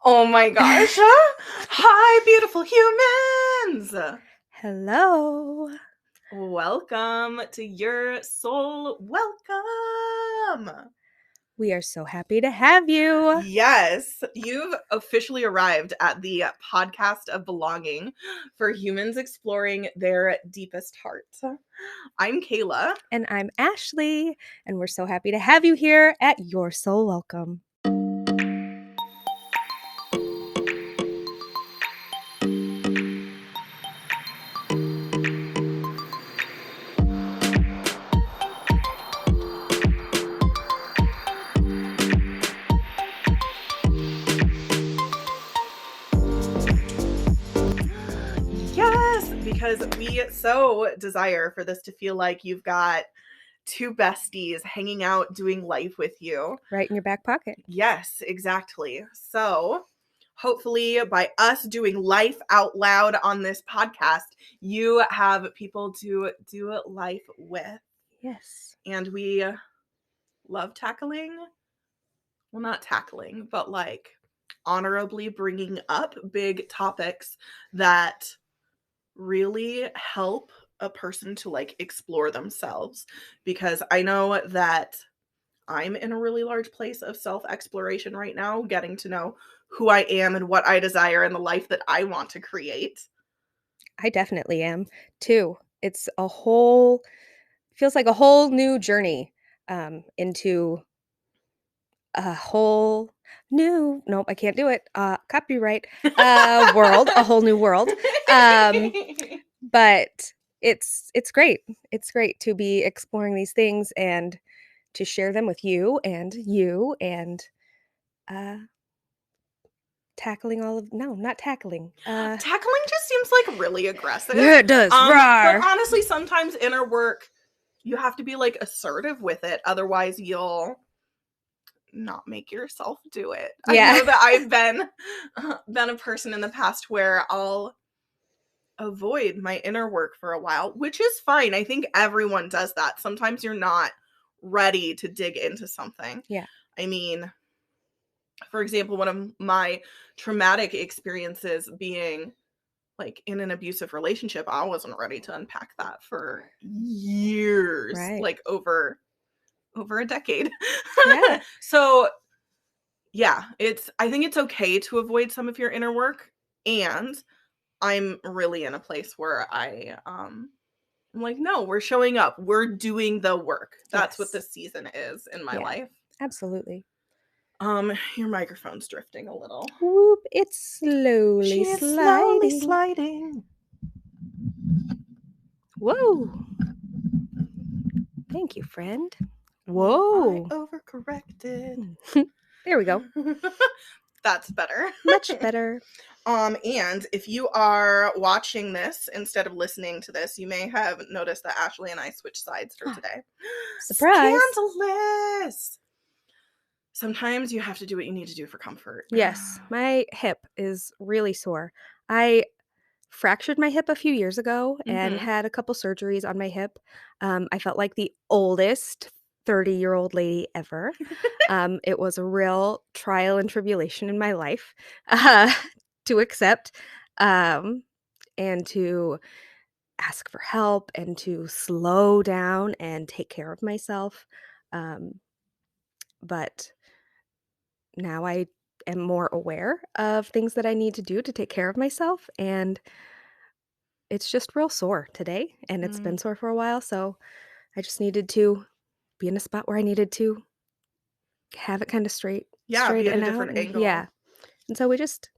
Oh my gosh. Hi, beautiful humans. Hello. Welcome to Your Soul Welcome. We are so happy to have you. Yes, you've officially arrived at the podcast of belonging for humans exploring their deepest heart. I'm Kayla. And I'm Ashley, and we're so happy to have you here at Your Soul Welcome. Yes, because we so desire for this to feel like you've got two besties hanging out doing life with you. Right in your back pocket. Yes, exactly. So, hopefully, by us doing life out loud on this podcast, you have people to do life with. Yes. And we love tackling, well, not tackling, but like honorably bringing up big topics that really help a person to like explore themselves. Because I know that I'm in a really large place of self-exploration right now, getting to know who I am and what I desire and the life that I want to create. I definitely am too. It's feels like a whole new journey into a whole nope, I can't do it. Copyright. World, a whole new world. But it's great. It's great to be exploring these things and to share them with you and uh tackling all of not tackling. Tackling just seems like really aggressive. Yeah, it does. But Rawr. honestly, sometimes inner work, you have to be like assertive with it. Otherwise, you'll not make yourself do it. Yeah. I know that I've been a person in the past where I'll avoid my inner work for a while, which is fine. I think everyone does that. Sometimes you're not ready to dig into something. Yeah. I mean, for example, one of my traumatic experiences being like in an abusive relationship, I wasn't ready to unpack that for years, Right. like over a decade. Yeah. So, yeah, I think it's okay to avoid some of your inner work, and I'm really in a place where I'm like, no, we're showing up. We're doing the work. That's what Yes. this season is in my Yeah. life. Absolutely. Your microphone's drifting a little. Whoop, it's slowly She is sliding. slowly sliding. Whoa. Thank you, friend. Whoa. I overcorrected. There we go. That's better. Much better. And if you are watching this instead of listening to this, you may have noticed that Ashley and I switched sides for today. Surprise. Scandalous. Sometimes you have to do what you need to do for comfort. Yes, my hip is really sore. I fractured my hip a few years ago and had a couple surgeries on my hip. I felt like the oldest 30-year-old lady ever. It was a real trial and tribulation in my life to accept and to ask for help and to slow down and take care of myself. But now I am more aware of things that I need to do to take care of myself, and it's just real sore today, and it's been sore for a while, so I just needed to be in a spot where I needed to have it kind of straight Be straight at and a out, different and angle. yeah. And so we just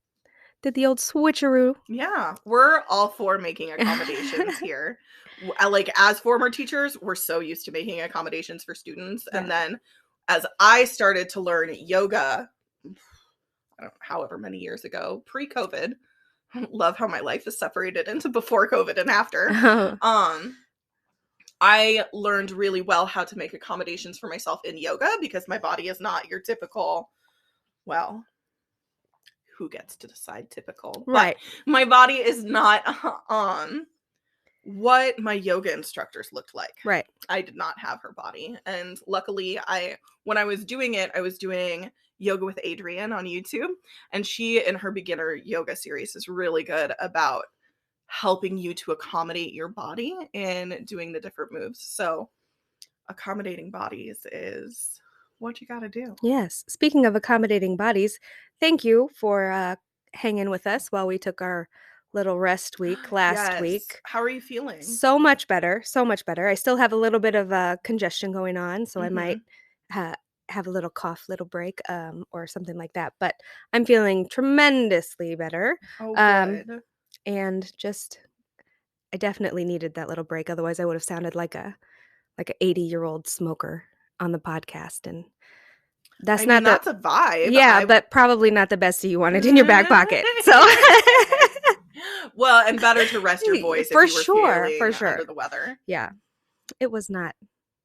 did the old switcheroo. Yeah, we're all for making accommodations here. Like, as former teachers, we're so used to making accommodations for students. Yeah. And then as I started to learn yoga, I don't know, however many years ago, pre-COVID, love how my life is separated into before COVID and after. I learned really well how to make accommodations for myself in yoga because my body is not your typical, well, who gets to decide typical? Right. But my body is not what my yoga instructors looked like. Right. I did not have her body. And luckily when I was doing it, I was doing Yoga with Adriene on YouTube, and she in her beginner yoga series is really good about helping you to accommodate your body in doing the different moves. So accommodating bodies is what you got to do. Yes. Speaking of accommodating bodies, thank you for hanging with us while we took our little rest week last Yes. week. How are you feeling? So much better. So much better. I still have a little bit of congestion going on, so I might have a little cough, little break, or something like that. But I'm feeling tremendously better. Oh, Um, good. and just, I definitely needed that little break. Otherwise, I would have sounded like a 80-year-old smoker on the podcast, and I that's mean, not the that's a vibe. yeah, but probably not the best you wanted in your back pocket. So Well, and better to rest your voice for if you were sure, feeling for sure. under the weather. Yeah. It was not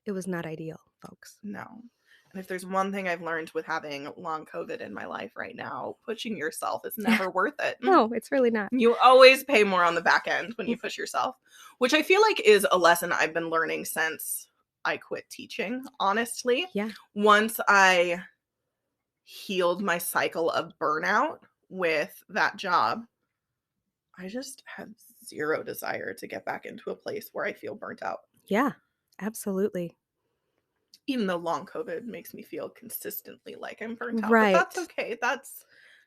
ideal, folks. No. And if there's one thing I've learned with having long COVID in my life right now, pushing yourself is never worth it. No, it's really not. You always pay more on the back end when you push yourself, which I feel like is a lesson I've been learning since I quit teaching, honestly. Yeah. Once I healed my cycle of burnout with that job, I just had zero desire to get back into a place where I feel burnt out. Yeah, absolutely. Even though long COVID makes me feel consistently like I'm burnt out. Right. But that's okay. That's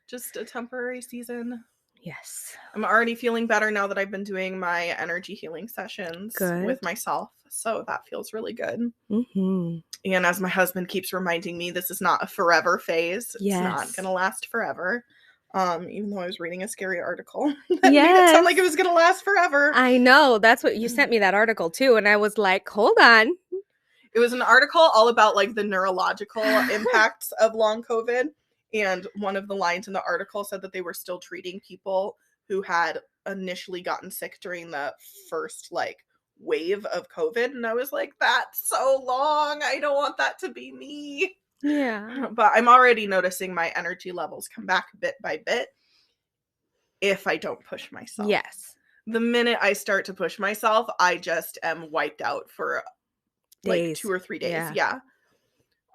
just a temporary season. Yes. I'm already feeling better now that I've been doing my energy healing sessions with myself. So that feels really good. Mm-hmm. And as my husband keeps reminding me, this is not a forever phase. It's not going to last forever. Even though I was reading a scary article that made it sound like it was going to last forever. I know. That's what you sent me, that article too. And I was like, hold on. It was an article all about like the neurological impacts of long COVID. And one of the lines in the article said that they were still treating people who had initially gotten sick during the first like wave of COVID. And I was like, that's so long. I don't want that to be me. Yeah. But I'm already noticing my energy levels come back bit by bit if I don't push myself. Yes. The minute I start to push myself, I just am wiped out for days. like 2 or 3 days. Yeah.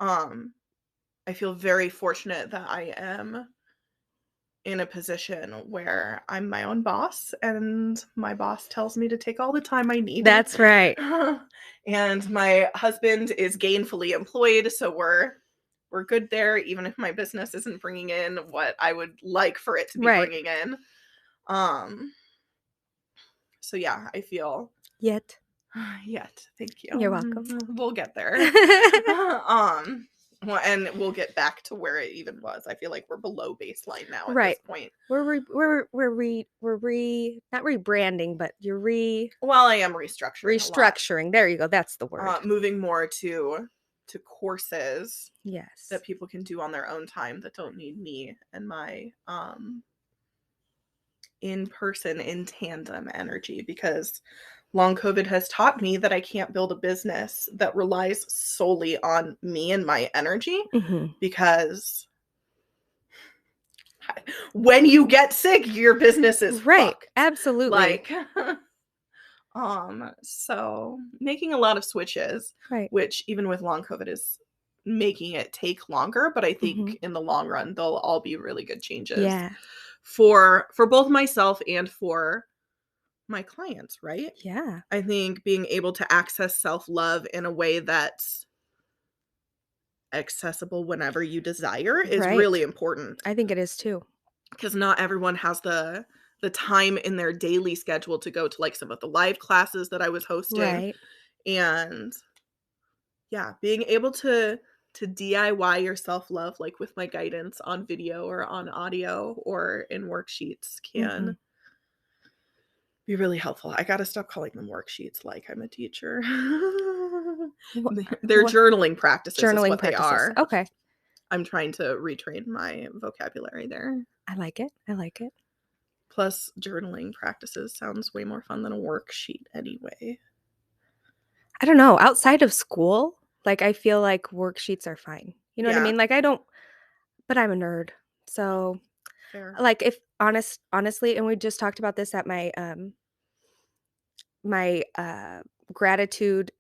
I feel very fortunate that I am in a position where I'm my own boss and my boss tells me to take all the time I need. That's right. And my husband is gainfully employed, so we're good there, even if my business isn't bringing in what I would like for it to be bringing in. So yeah, I feel Yet, thank you. You're welcome. We'll get there. Well, and we'll get back to where it even was. I feel like we're below baseline now at this point. We're not rebranding, but well, I am restructuring. There you go. That's the word. Moving more to courses. Yes. That people can do on their own time that don't need me and my in-person, in tandem energy, because long COVID has taught me that I can't build a business that relies solely on me and my energy, because when you get sick, your business is fucked. Absolutely. Like, so making a lot of switches, which even with long COVID is making it take longer, but I think in the long run, they'll all be really good changes. Yeah. For both myself and for my clients, right? Yeah. I think being able to access self-love in a way that's accessible whenever you desire is really important. I think it is too. Because not everyone has the time in their daily schedule to go to like some of the live classes that I was hosting. And yeah, being able to DIY your self-love, like with my guidance on video or on audio or in worksheets, can be really helpful. I gotta stop calling them worksheets like I'm a teacher. They're journaling practices is what they are. Okay. I'm trying to retrain my vocabulary there. I like it. Plus, journaling practices sounds way more fun than a worksheet anyway. I don't know. Outside of school, like, I feel like worksheets are fine. You know what I mean? Like, but I'm a nerd. So, like, if honestly, and we just talked about this at my gratitude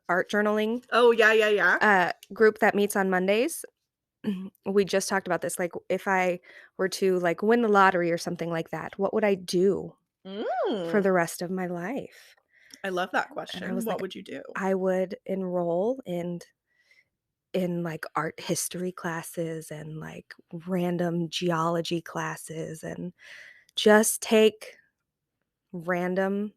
art journaling. Oh, yeah. Group that meets on Mondays. we just talked about this, like, if I were to, like, win the lottery or something like that, what would I do for Mm. the rest of my life? I love that And I question. was What like, would you do? I would enroll in, like, art history classes and, like, random geology classes and just take random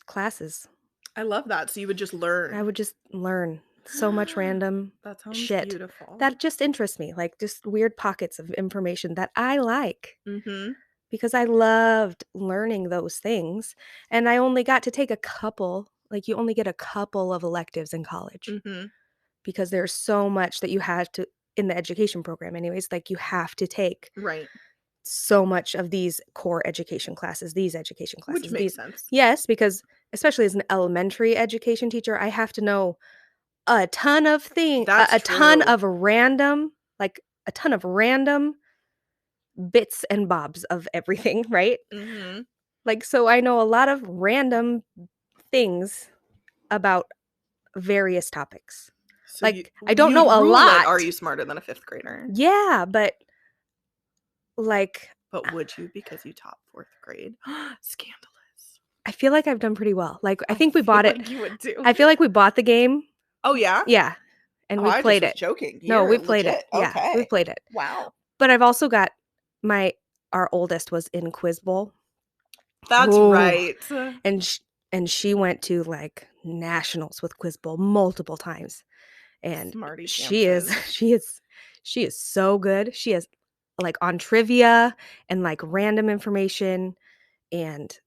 classes. I love that. So you would just I learn. would just learn so much random That sounds shit beautiful. that just interests me, like, just weird pockets of information that I like Mhm. because I loved learning those things, and I only got to take a couple, like, you only get a couple of electives in college Mhm. because there's so much that you have to in the education program anyways, like, you have to take Right. so much of these core education classes, these education Which classes, makes these. sense. Yes, because especially as an elementary education teacher, I have to know a ton of That's a ton true. of random, like, a ton of random bits and bobs of everything, right? Mhm. Like, so I know a lot of random things about various topics. So Like, I don't you'd know a rule it, "Are lot. you smarter than a 5th grader?" Yeah, but, like, But would you because you taught 4th grade? Scandalous. I feel like I've done pretty well. Like, I I think we feel bought it. like you would too. I feel like we bought the game. Oh, yeah? Yeah, and Oh, we I just played was it. joking. No, we You're played it. legit. Yeah, we Okay. played it. Wow. But I've also got my our oldest was in Quiz Bowl. That's Ooh, right. and she went to, like, nationals with Quiz Bowl multiple times, and Smarty she is pantses. she is so good. She is, like, on trivia and, like, random information and,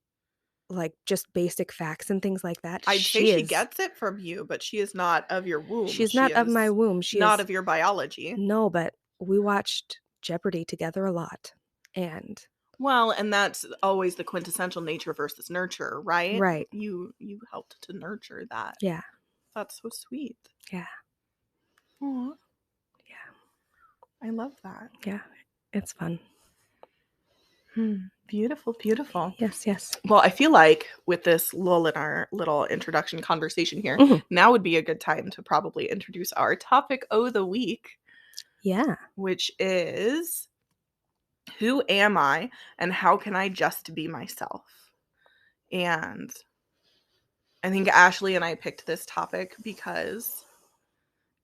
like, just basic facts and things like that. I'd say she gets it from you, but she is not of your womb. She's She not of my is womb. She not is. of your biology. No, but we watched Jeopardy together a lot, and Well, and that's always the quintessential nature versus nurture, right? right. You helped to nurture that. Yeah, That's so sweet. yeah, Aw, yeah, I love that. yeah. It's fun. Beautiful, beautiful. Yes, yes. Well, I feel like with this lull in our little introduction conversation here, Mhm. now would be a good time to probably introduce our topic of the week, Yeah. which is who am I and how can I just be myself? And I think Ashley and I picked this topic because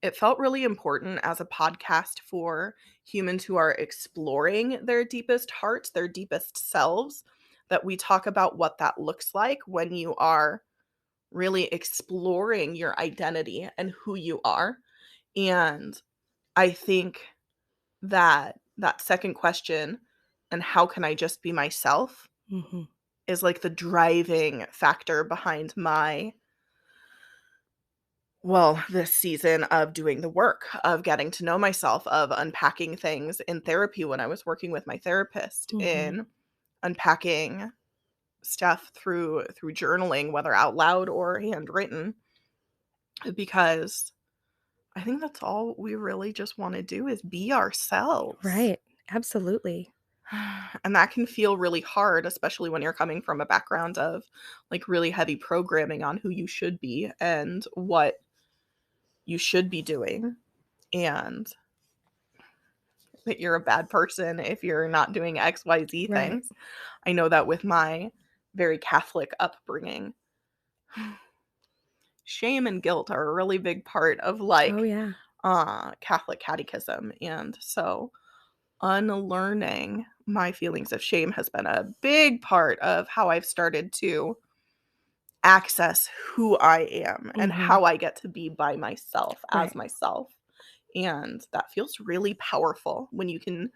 it felt really important as a podcast for humans who are exploring their deepest hearts, their deepest selves, that we talk about what that looks like when you are really exploring your identity and who you are. And I think that that second question, and how can I just be myself, Mhm. is like the driving factor behind my, well, this season of doing the work, of getting to know myself, of unpacking things in therapy when I was working with my therapist, Mhm. in unpacking stuff through journaling, whether out loud or handwritten, because I think that's all we really just want to do is be ourselves. Right. Absolutely. And that can feel really hard, especially when you're coming from a background of like really heavy programming on who you should be and what you should be doing, and that you're a bad person if you're not doing XYZ Right. things. I know that with my very Catholic upbringing, shame and guilt are a really big part of Oh, like yeah. Catholic catechism. And so unlearning my feelings of shame has been a big part of how I've started to access who I am and Mhm. how I get to be by myself as Right. myself. And that feels really powerful when you can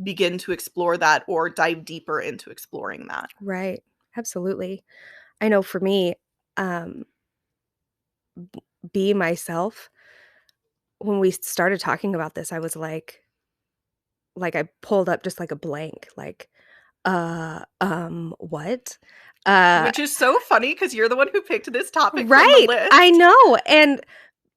begin to explore that or dive deeper into exploring that. Right. Absolutely. I know for me, um, be myself, when we started talking about this, I was like, I pulled up just like a blank, like, what? Uh, Which is so funny because you're the one who picked this topic from the right. I list. know. And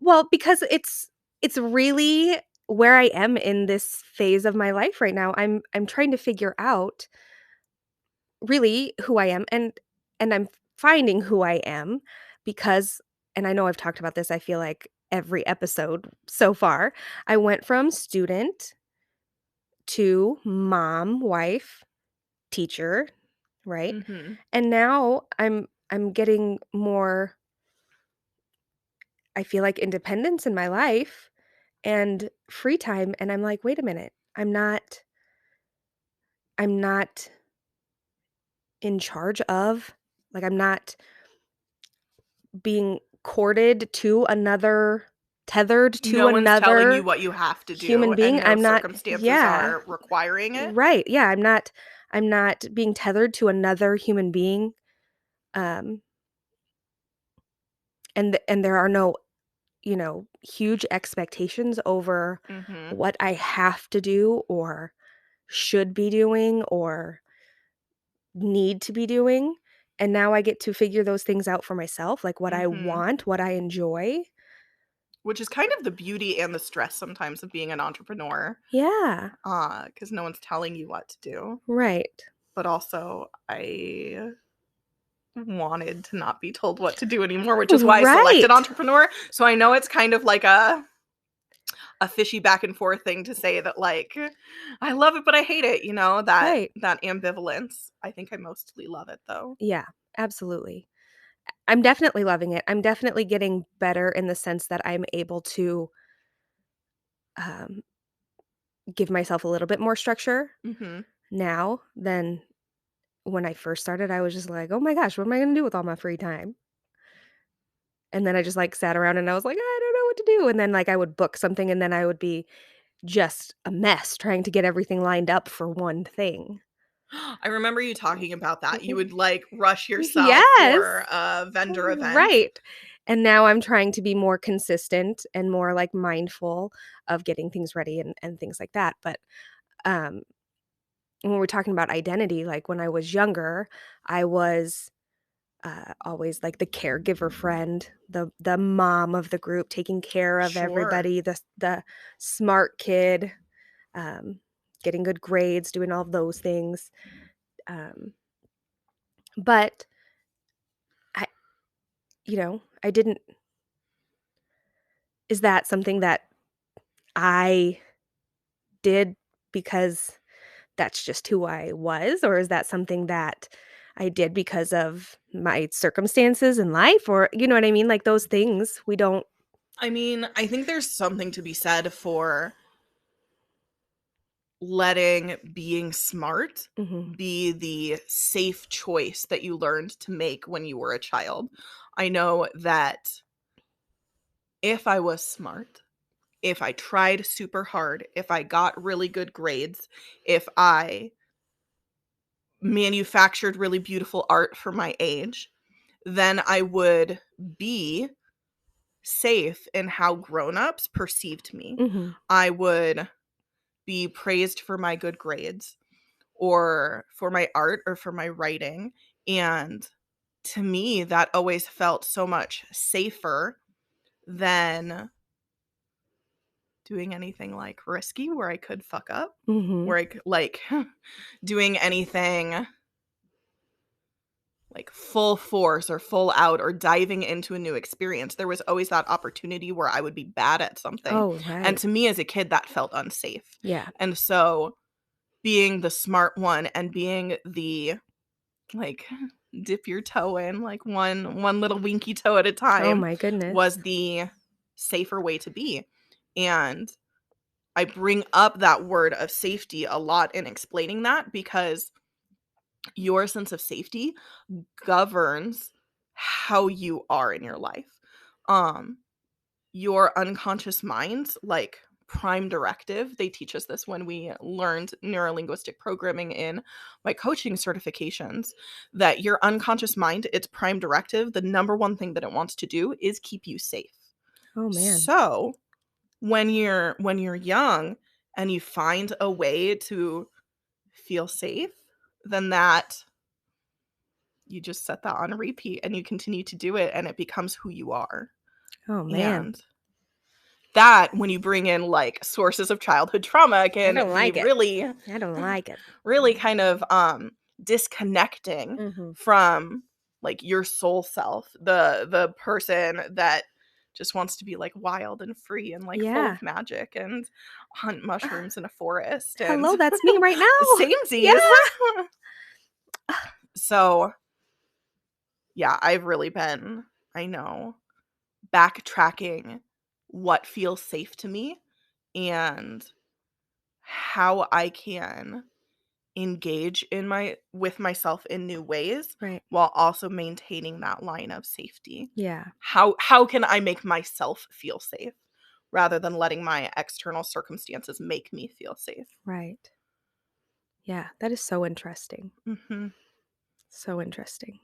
well, because it's really where I am in this phase of my life right now. I'm trying to figure out really who I am, and I'm finding who I am because and I know I've talked about this, I feel like every episode so far. I went from student to mom, wife, teacher, right? Mhm. And now I'm getting more, I feel like, independence in my life and free time, and I'm like, "Wait a minute. I'm not in charge of, like, I'm not being courted to another, tethered to No one's telling you another what you have to do, human and being. no I'm not circumstances Yeah, are requiring it. right, yeah, I'm not being tethered to another human being, um, and there are no, huge expectations over Mhm. what I have to do or should be doing or need to be doing, and now I get to figure those things out for myself, like what I Mhm. want, what I enjoy. Which is kind of the beauty and the stress sometimes of being an entrepreneur, Yeah, because no one's telling you what to do. right. But also, I wanted to not be told what to do anymore, which is why I selected Right, entrepreneur. So I know it's kind of like a fishy back and forth thing to say that, like, I love it but I hate it, that right. that ambivalence. I think I mostly love it though. Yeah, absolutely. I'm definitely loving it. I'm definitely getting better in the sense that I'm able to, um, give myself a little bit more structure Mhm. now than when I first started. I was just like, "Oh my gosh, what am I gonna do with all my free time?" And then I just, like, sat around and I was like, "I don't know what to do." And then, like, I would book something and then I would be just a mess trying to get everything lined up for one thing. I remember you talking about that. You Mhm. would, like, rush yourself Yes! for a vendor event. Right. And now I'm trying to be more consistent and more, like, mindful of getting things ready and things like that, but, um, when we're talking about identity, like, when I was younger, I was, always, like, the caregiver friend, the mom of the group, taking care of Sure. everybody, the smart kid, um, getting good grades, doing all of those things, um, but I I didn't is that something that I did because that's just who I was, or is that something that I did because of my circumstances in life, or you know what I mean? Like, those things we don't. I mean, I think there's something to be said for letting being smart Mhm, be the safe choice that you learned to make when you were a child. I know that if I was smart, if I tried super hard, if I got really good grades, if I manufactured really beautiful art for my age, then I would be safe in how grown-ups perceived me. mhm, I would be praised for my good grades or for my art or for my writing, and to me, that always felt so much safer than doing anything, like, risky where I could fuck up, mhm. where I could, like, doing anything like full force or full out or diving into a new experience. There was always that opportunity where I would be bad at something. Oh, And right. to me as a kid, that felt unsafe. Yeah. And so being the smart one and being the like dip your toe in like one little winky toe at a Oh time my goodness. was the safer way to be. And I bring up that word of safety a lot in explaining that because your sense of safety governs how you are in your life. Um, your unconscious mind, like prime directive, they teach us this when we learned neurolinguistic programming in my coaching certifications, that your unconscious mind, its prime directive, the number one thing that it wants to do is keep you safe. Oh, man. So when you're young and you find a way to feel safe, then that you just set that on repeat and you continue to do it and it becomes who you are. Oh, man. And that, when you bring in like sources of childhood trauma, I can don't be like it. really, I don't like it. really kind of disconnecting Mhm. from like your soul self, the person that just wants to be like wild and free and like full Yeah. of magic and hunt mushrooms in a forest and Hello, that's me right now. samesies. Yeah. So yeah, I've really been, I know, backtracking what feels safe to me and how I can engage in my with myself in new ways Right. while also maintaining that line of safety. Yeah. How can I make myself feel safe rather than letting my external circumstances make me feel safe? Right. Yeah, that is so interesting. Mhm. So interesting.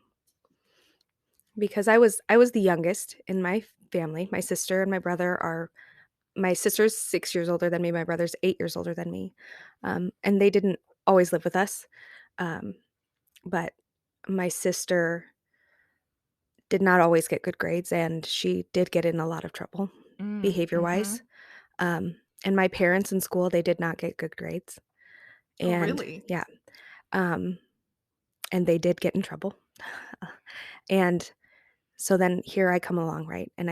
Because I was the youngest in my family. My sister and my brother are my sister's 6 years older than me, my brother's 8 years older than me. And they didn't always live with us. Um, but my sister did not always get good grades, and she did get in a lot of trouble behavior-wise. Mhm. Um, and my parents in school, they did not get good grades. Oh, And really? yeah, um, and they did get in trouble. And so then here I come along, right? And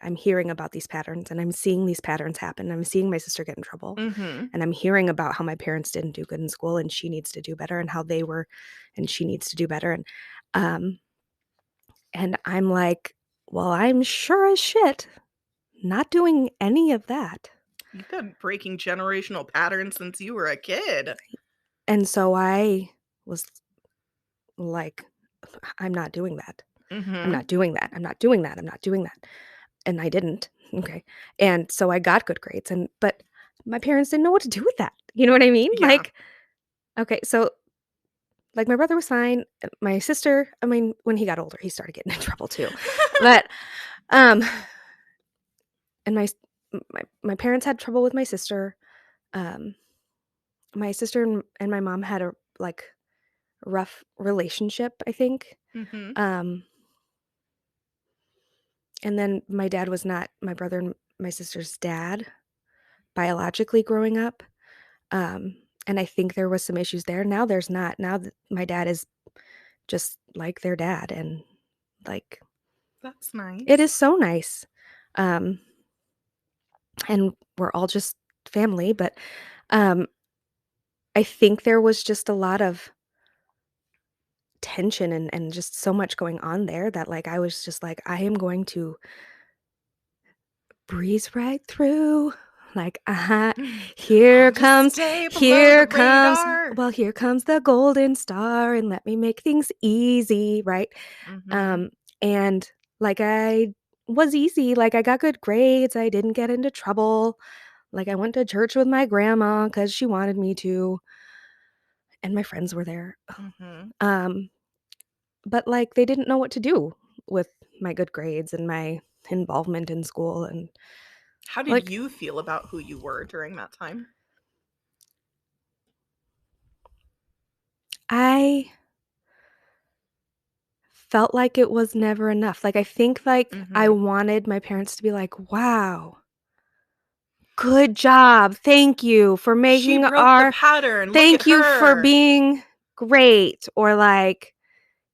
I'm hearing about these patterns, and I'm seeing these patterns happen. I'm seeing my sister get in trouble, Mhm. and I'm hearing about how my parents didn't do good in school and she needs to do better, and how they were and she needs to do better. Um and I'm like, well, I'm sure as shit not doing any of that. You've been breaking generational patterns since you were a kid. And so I was like, I'm not doing that. I'm Mhm. not doing that. I'm not doing that. I'm not doing that. And I didn't. Okay. And so I got good grades, but my parents didn't know what to do with that. You know what I mean? Yeah. Like, okay, so like my brother was fine. My sister, I mean, when he got older, he started getting in trouble too. But um and my parents had trouble with my sister. Um my sister and my mom had a like rough relationship, I think. Mhm. Um and then my dad was not my brother and my sister's dad biologically growing up. Um, and I think there was some issues there. Now there's not. Now that my dad is just like their dad, and like That's it is nice. so nice. Um, and we're all just family, but um I think there was just a lot of tension and just so much going on there that like I was just like, I am going to breeze right through. Like, here I'll just comes, stay below the here comes, radar. well, here comes the golden star, and let me make things easy, right? Mhm. Um, and like I was easy, like I got good grades, I didn't get into trouble. Like I went to church with my grandma because she wanted me to, and my friends were there. Mhm. Um, but like they didn't know what to do with my good grades and my involvement in school, and How did like you feel about who you were during that time? I felt like it was never enough. Like, I think, like, I Mhm. wanted my parents to be like, "Wow, good job. Thank you for She making broke the our pattern. Look at thank you for her. being great," or like,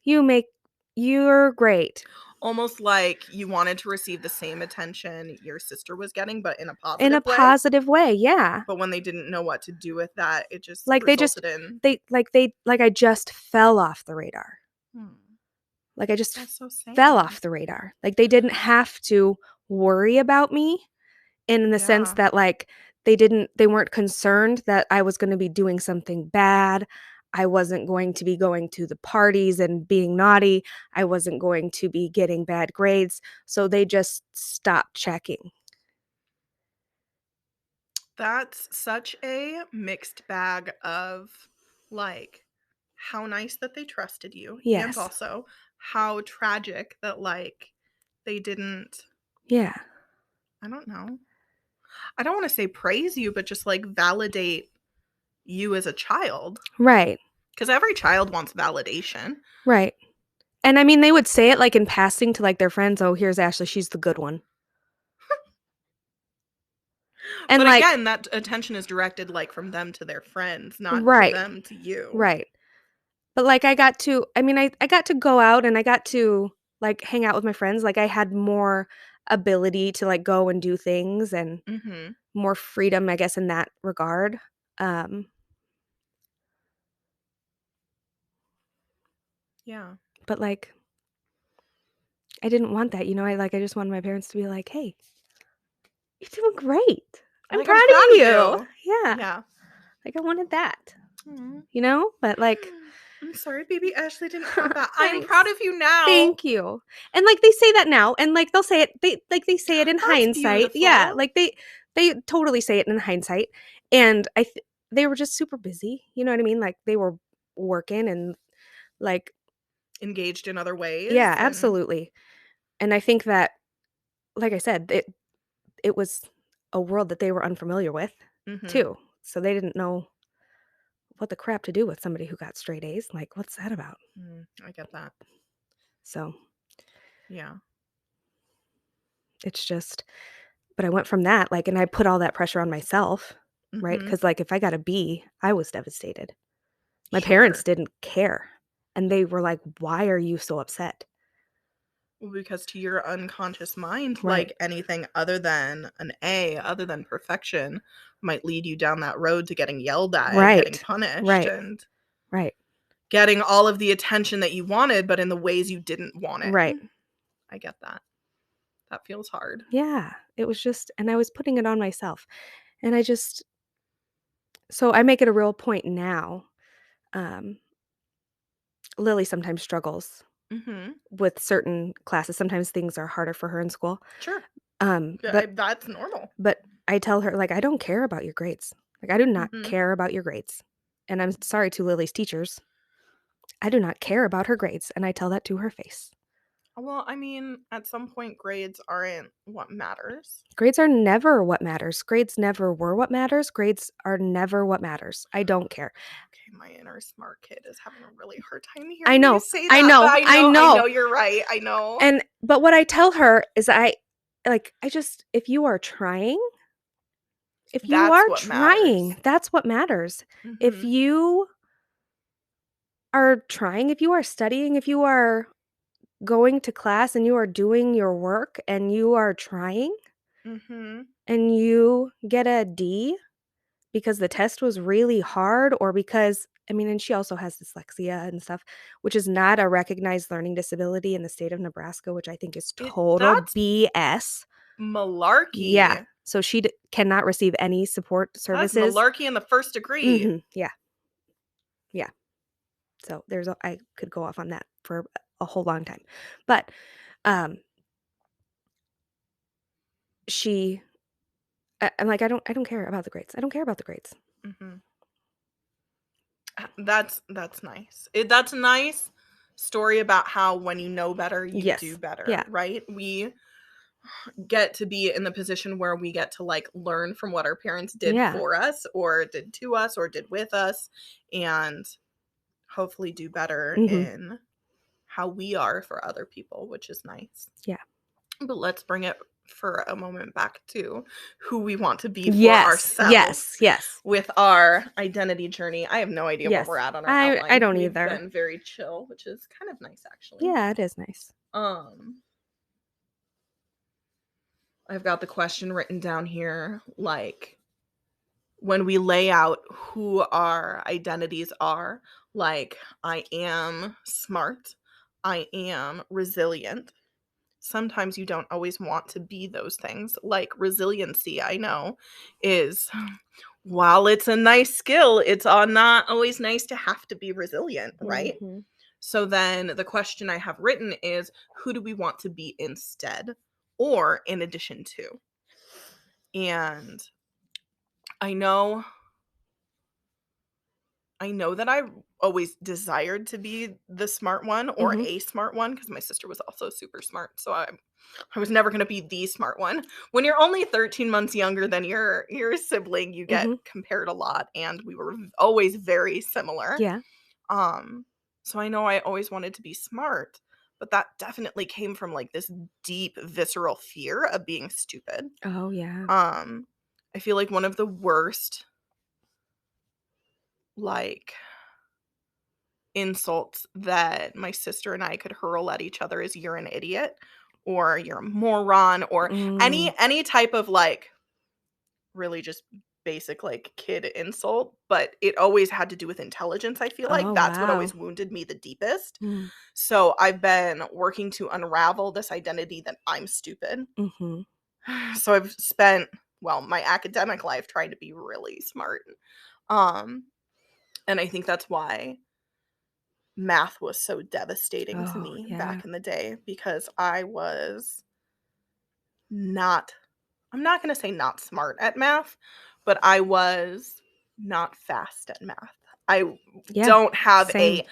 "You make you're great," Almost like you wanted to receive the same attention your sister was getting, but in a in a positive way. positive way, yeah. But when they didn't know what to do with that, it just Like, resulted in I just fell off the radar. hmm, Like, I just that's so fell sad. off the radar. Like, they didn't have to worry about me in the sense Yeah. that, like, they weren't concerned that I was gonna be doing something bad. I wasn't going to be going to the parties and being naughty. I wasn't going to be getting bad grades, so they just stopped checking. That's such a mixed bag of like how nice that they trusted you and Yes. also how tragic that like they didn't, Yeah. I don't know. I don't want to say praise you, but just like validate you as a child. Right. Because every child wants validation. Right. And, I mean, they would say it, like, in passing to, like, their friends, "Oh, here's Ashley, she's the good one." And, But like again, that attention is directed like from them to their friends, not to right. them to you. Right. But, like, I got to I got to go out and I got to, like, hang out with my friends, like, I had more ability to, like, go and do things and Mhm. more freedom, I guess, in that regard, um, Yeah. but, like, I didn't want that, I just wanted my parents to be like, "Hey, you're doing great. I'm Like, "I'm proud of proud of you." you." Yeah, Yeah. like, I wanted that, Aw. but, like, I'm sorry baby Ashley didn't have that. I am proud thanks. of you now. Thank you. And, like, they say that now, and, like, they'll say it they say it in That's hindsight. Yeah, beautiful. like, they totally say it in hindsight, and they were just super busy, you know what I mean? Like, they were working and, like Engaged in other ways yeah, and absolutely. And I think that, like I said, it was a world that they were unfamiliar with, mhm. too, so they didn't know what the crap to do with somebody who got straight A's, like, what's that about? I get that. So, Yeah. it's just but I went from that, like and I put all that pressure on myself, right? Mhm. Because like, if I got a B, I was devastated. My parents Sure. didn't care, and they were like, "Why are you so upset?" Well, because to your unconscious mind, Right. like, anything other than an A, other than perfection, might lead you down that road to getting yelled at, getting Right. punished, Right. and Right. getting all of the attention that you wanted, but in the ways you didn't want it. Right. I get that. That feels hard. Yeah. It was just and I was putting it on myself, and I just so I make it a real point now, um, Lily sometimes struggles Mhm. with certain classes, sometimes things are harder for her in school, Sure. um, Yeah, but that's normal. But I tell her, like, "I don't care about your grades. Like, I do not Mhm. care about your grades." And I'm sorry to Lily's teachers. I do not care about her grades, and I tell that to her face. Well, I mean, at some point, grades aren't what matters. Grades are never what matters. Grades never were what matters. Grades are never what matters. I don't care. Okay, my inner smart kid is having a really hard time I hearing you know. say I that, but know. I I know know. you're right. I know. And but what I tell her is I just if you That's are what trying, matters. that's what matters. If Mhm. you are trying, if you are studying, if you are going to class and you are doing your work and you are trying Mhm. and you get a D because the test was really hard or because and she also has dyslexia and stuff, which is not a recognized learning disability in the state of Nebraska, which I think is total That's BS. Yeah. malarkey. So she cannot receive any support That's services. malarkey in the first degree. Yeah. Yeah. So I could go off on that for a whole long time. But um she I'm like, I don't care about the grades. I don't care about the grades. Mhm. That's nice. That's a nice story about how when you know better, you do Yes. better, Yeah. right? We get to be in the position where we get to like learn from what our parents did Yeah. for us or did to us or did with us and hopefully do better Mhm. in how we are for other people, which is nice. Yeah. But let's bring it for a moment back to who we want to be for Yes. ourselves Yes. Yes. with our identity journey. I have no idea where Yes. we're at on our I outline. don't We've either. been very chill, which is kind of nice actually. Yeah, it is nice. Um I've got the question written down here like when we lay out who our identities are, like I am smart, I am resilient. Sometimes you don't always want to be those things. Like resiliency, I know, is while it's a nice skill, it's not always nice to have to be resilient, right? Mhm. So then the question I have written is who do we want to be instead or in addition to? And I know that I always desired to be the smart one or Mhm. a smart one because my sister was also super smart. So I was never going to be the smart one. When you're only 13 months younger than your sibling, you get Mhm. compared a lot and we were always very similar. Yeah. Um so I know I always wanted to be smart, but that definitely came from like this deep visceral fear of being stupid. Oh, yeah. Um I feel like one of the worst like insults that my sister and I could hurl at each other is "you're an idiot" or "you're a moron" or any type of like really just basic like kid insult, but it always had to do with intelligence. I feel like Oh, that's what wow. always wounded me the deepest. Mm. So I've been working to unravel this identity that I'm stupid. Mm-hmm. So I've spent, well, my academic life trying to be really smart. And I think that's why math was so devastating to Oh, me yeah. back in the day, because I was not, I'm not going to say not smart at math, but I was not fast at math. I Yeah, don't have same. a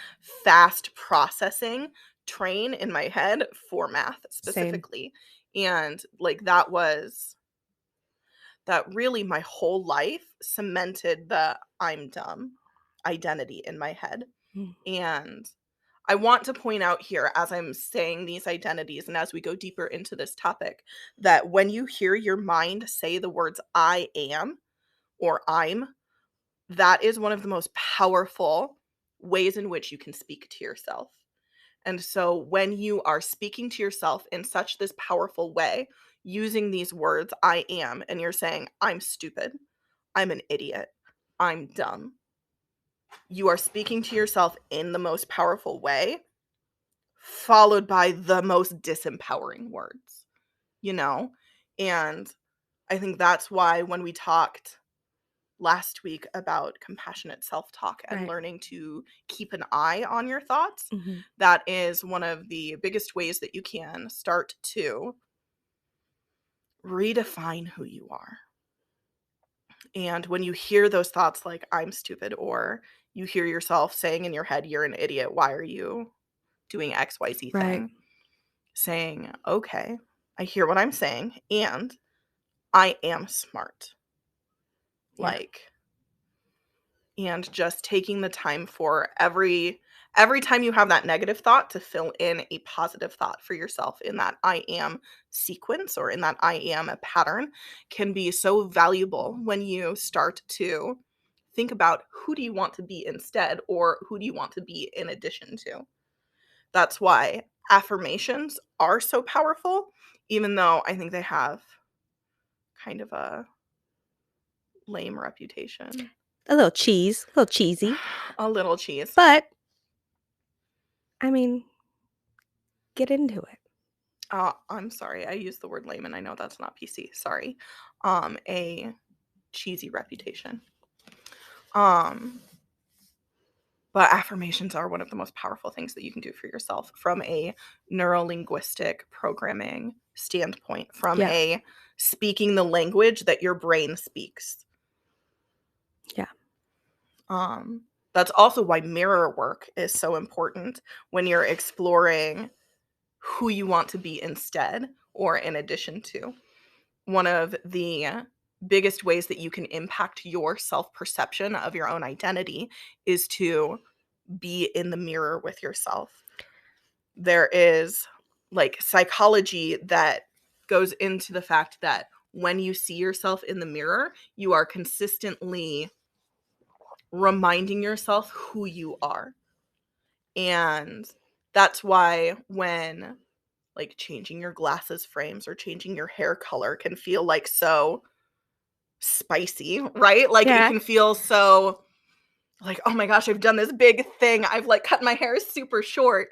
fast processing train in my head for math specifically. And like that really my whole life cemented the "I'm dumb" identity in my head. Mm. And I want to point out here, as I'm saying these identities and as we go deeper into this topic, that when you hear your mind say the words "I am" or "I'm," that is one of the most powerful ways in which you can speak to yourself. And so when you are speaking to yourself in such this powerful way, using these words "I am," and you're saying "I'm stupid," "I'm an idiot," "I'm dumb," you are speaking to yourself in the most powerful way, followed by the most disempowering words, you know? And I think that's why when we talked last week about compassionate self-talk and Right. learning to keep an eye on your thoughts, Mm-hmm. that is one of the biggest ways that you can start to redefine who you are. And when you hear those thoughts like "I'm stupid," or you hear yourself saying in your head "you're an idiot, why are you doing XYZ Right. thing," saying, "Okay, I hear what I'm saying, and I am smart." Yeah. Like, and just taking the time for every time you have that negative thought to fill in a positive thought for yourself in that "I am" sequence or in that "I am" a pattern can be so valuable when you start to think about who do you want to be instead, or who do you want to be in addition to. That's why affirmations are so powerful, even though I think they have kind of a lame reputation. A little cheesy. A little cheese. But, I mean, get into it. I'm sorry, I used the word lame, and I know that's not PC. Sorry. A cheesy reputation. But affirmations are one of the most powerful things that you can do for yourself from a neurolinguistic programming standpoint, from Yeah. a speaking the language that your brain speaks. Yeah. That's also why mirror work is so important when you're exploring who you want to be instead or in addition to. One of the biggest ways that you can impact your self-perception of your own identity is to be in the mirror with yourself. There is like psychology that goes into the fact that when you see yourself in the mirror, you are consistently reminding yourself who you are. And that's why when like changing your glasses frames or changing your hair color can feel like so spicy, right? Like it Yeah. can feel so like, oh my gosh, I've done this big thing. I've like cut my hair super short.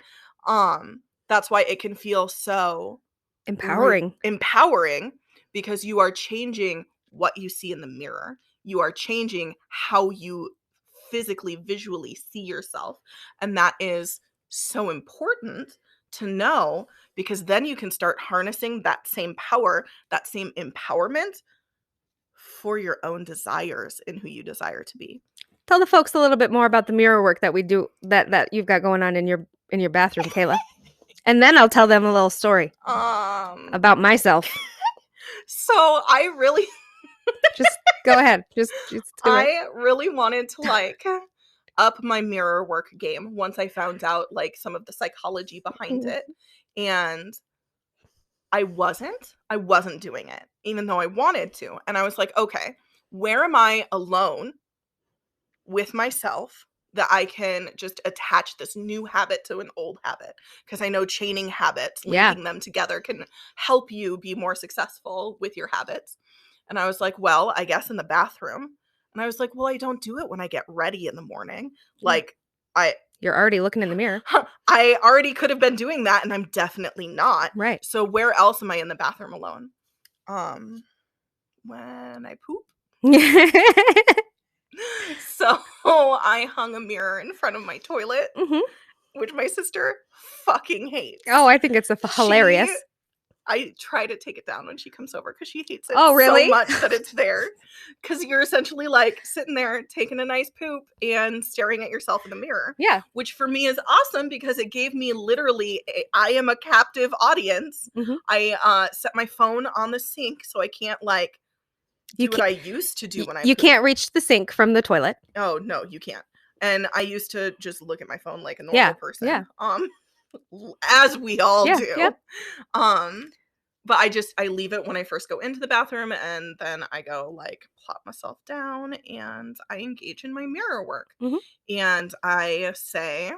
That's why it can feel so Empowering. empowering, because you are changing what you see in the mirror. You are changing how you physically, visually see yourself. And that is so important to know, because then you can start harnessing that same power, that same empowerment for your own desires and who you desire to be. Tell the folks a little bit more about the mirror work that we do that you've got going on in your bathroom, Kayla. And then I'll tell them a little story Um about myself. so I really Just go ahead. Just do it. I really wanted to like up my mirror work game once I found out like some of the psychology behind it. And I wasn't doing it, even though I wanted to. And I was like, okay, where am I alone with myself? that I can just attach this new habit to an old habit, because I know chaining habits, linking them together, can help you be more successful with your habits. And I was like, well, I guess in the bathroom. And I was like, well, I don't do it when I get ready in the morning. Like, you're already looking in the mirror. I already could have been doing that, and I'm definitely not. Right. So where else am I in the bathroom alone? When I poop. So I hung a mirror in front of my toilet, which my sister fucking hates. Oh, I think it's hilarious. I try to take it down when she comes over because she hates it really? so much that it's there. Because you're essentially like sitting there taking a nice poop and staring at yourself in the mirror. Yeah. Which for me is awesome because it gave me literally I am a captive audience. I set my phone on the sink so I can't like do what I used to do when I You can't reach the sink from the toilet. Oh, no, you can't. And I used to just look at my phone like a normal person. Yeah. As we all do. Yep. But I leave it when I first go into the bathroom, and then I go like plop myself down and I engage in my mirror work. And I say,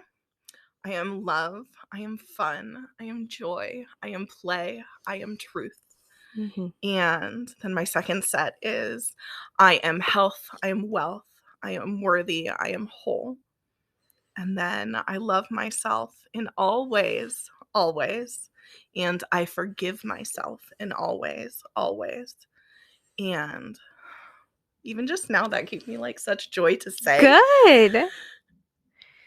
I am love, I am fun, I am joy, I am play, I am truth. And then my second set is, I am health, I am wealth, I am worthy, I am whole. And then I love myself in all ways, always. And I forgive myself in all ways, always. And even just now, that gave me like such joy to say. Good.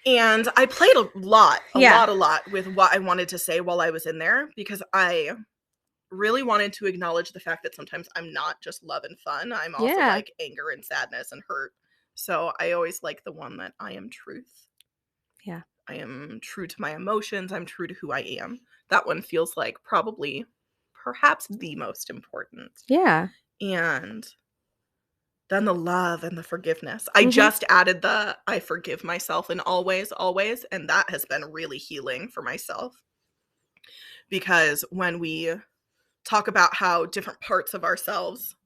And I played a lot with what I wanted to say while I was in there, because I really wanted to acknowledge the fact that sometimes I'm not just love and fun. I'm also like anger and sadness and hurt. So I always like the one that I am truth. Yeah. I am true to my emotions. I'm true to who I am. That one feels like perhaps the most important. Yeah. And then the love and the forgiveness. I just added the I forgive myself in always, always. And that has been really healing for myself. Because when we talk about how different parts of ourselves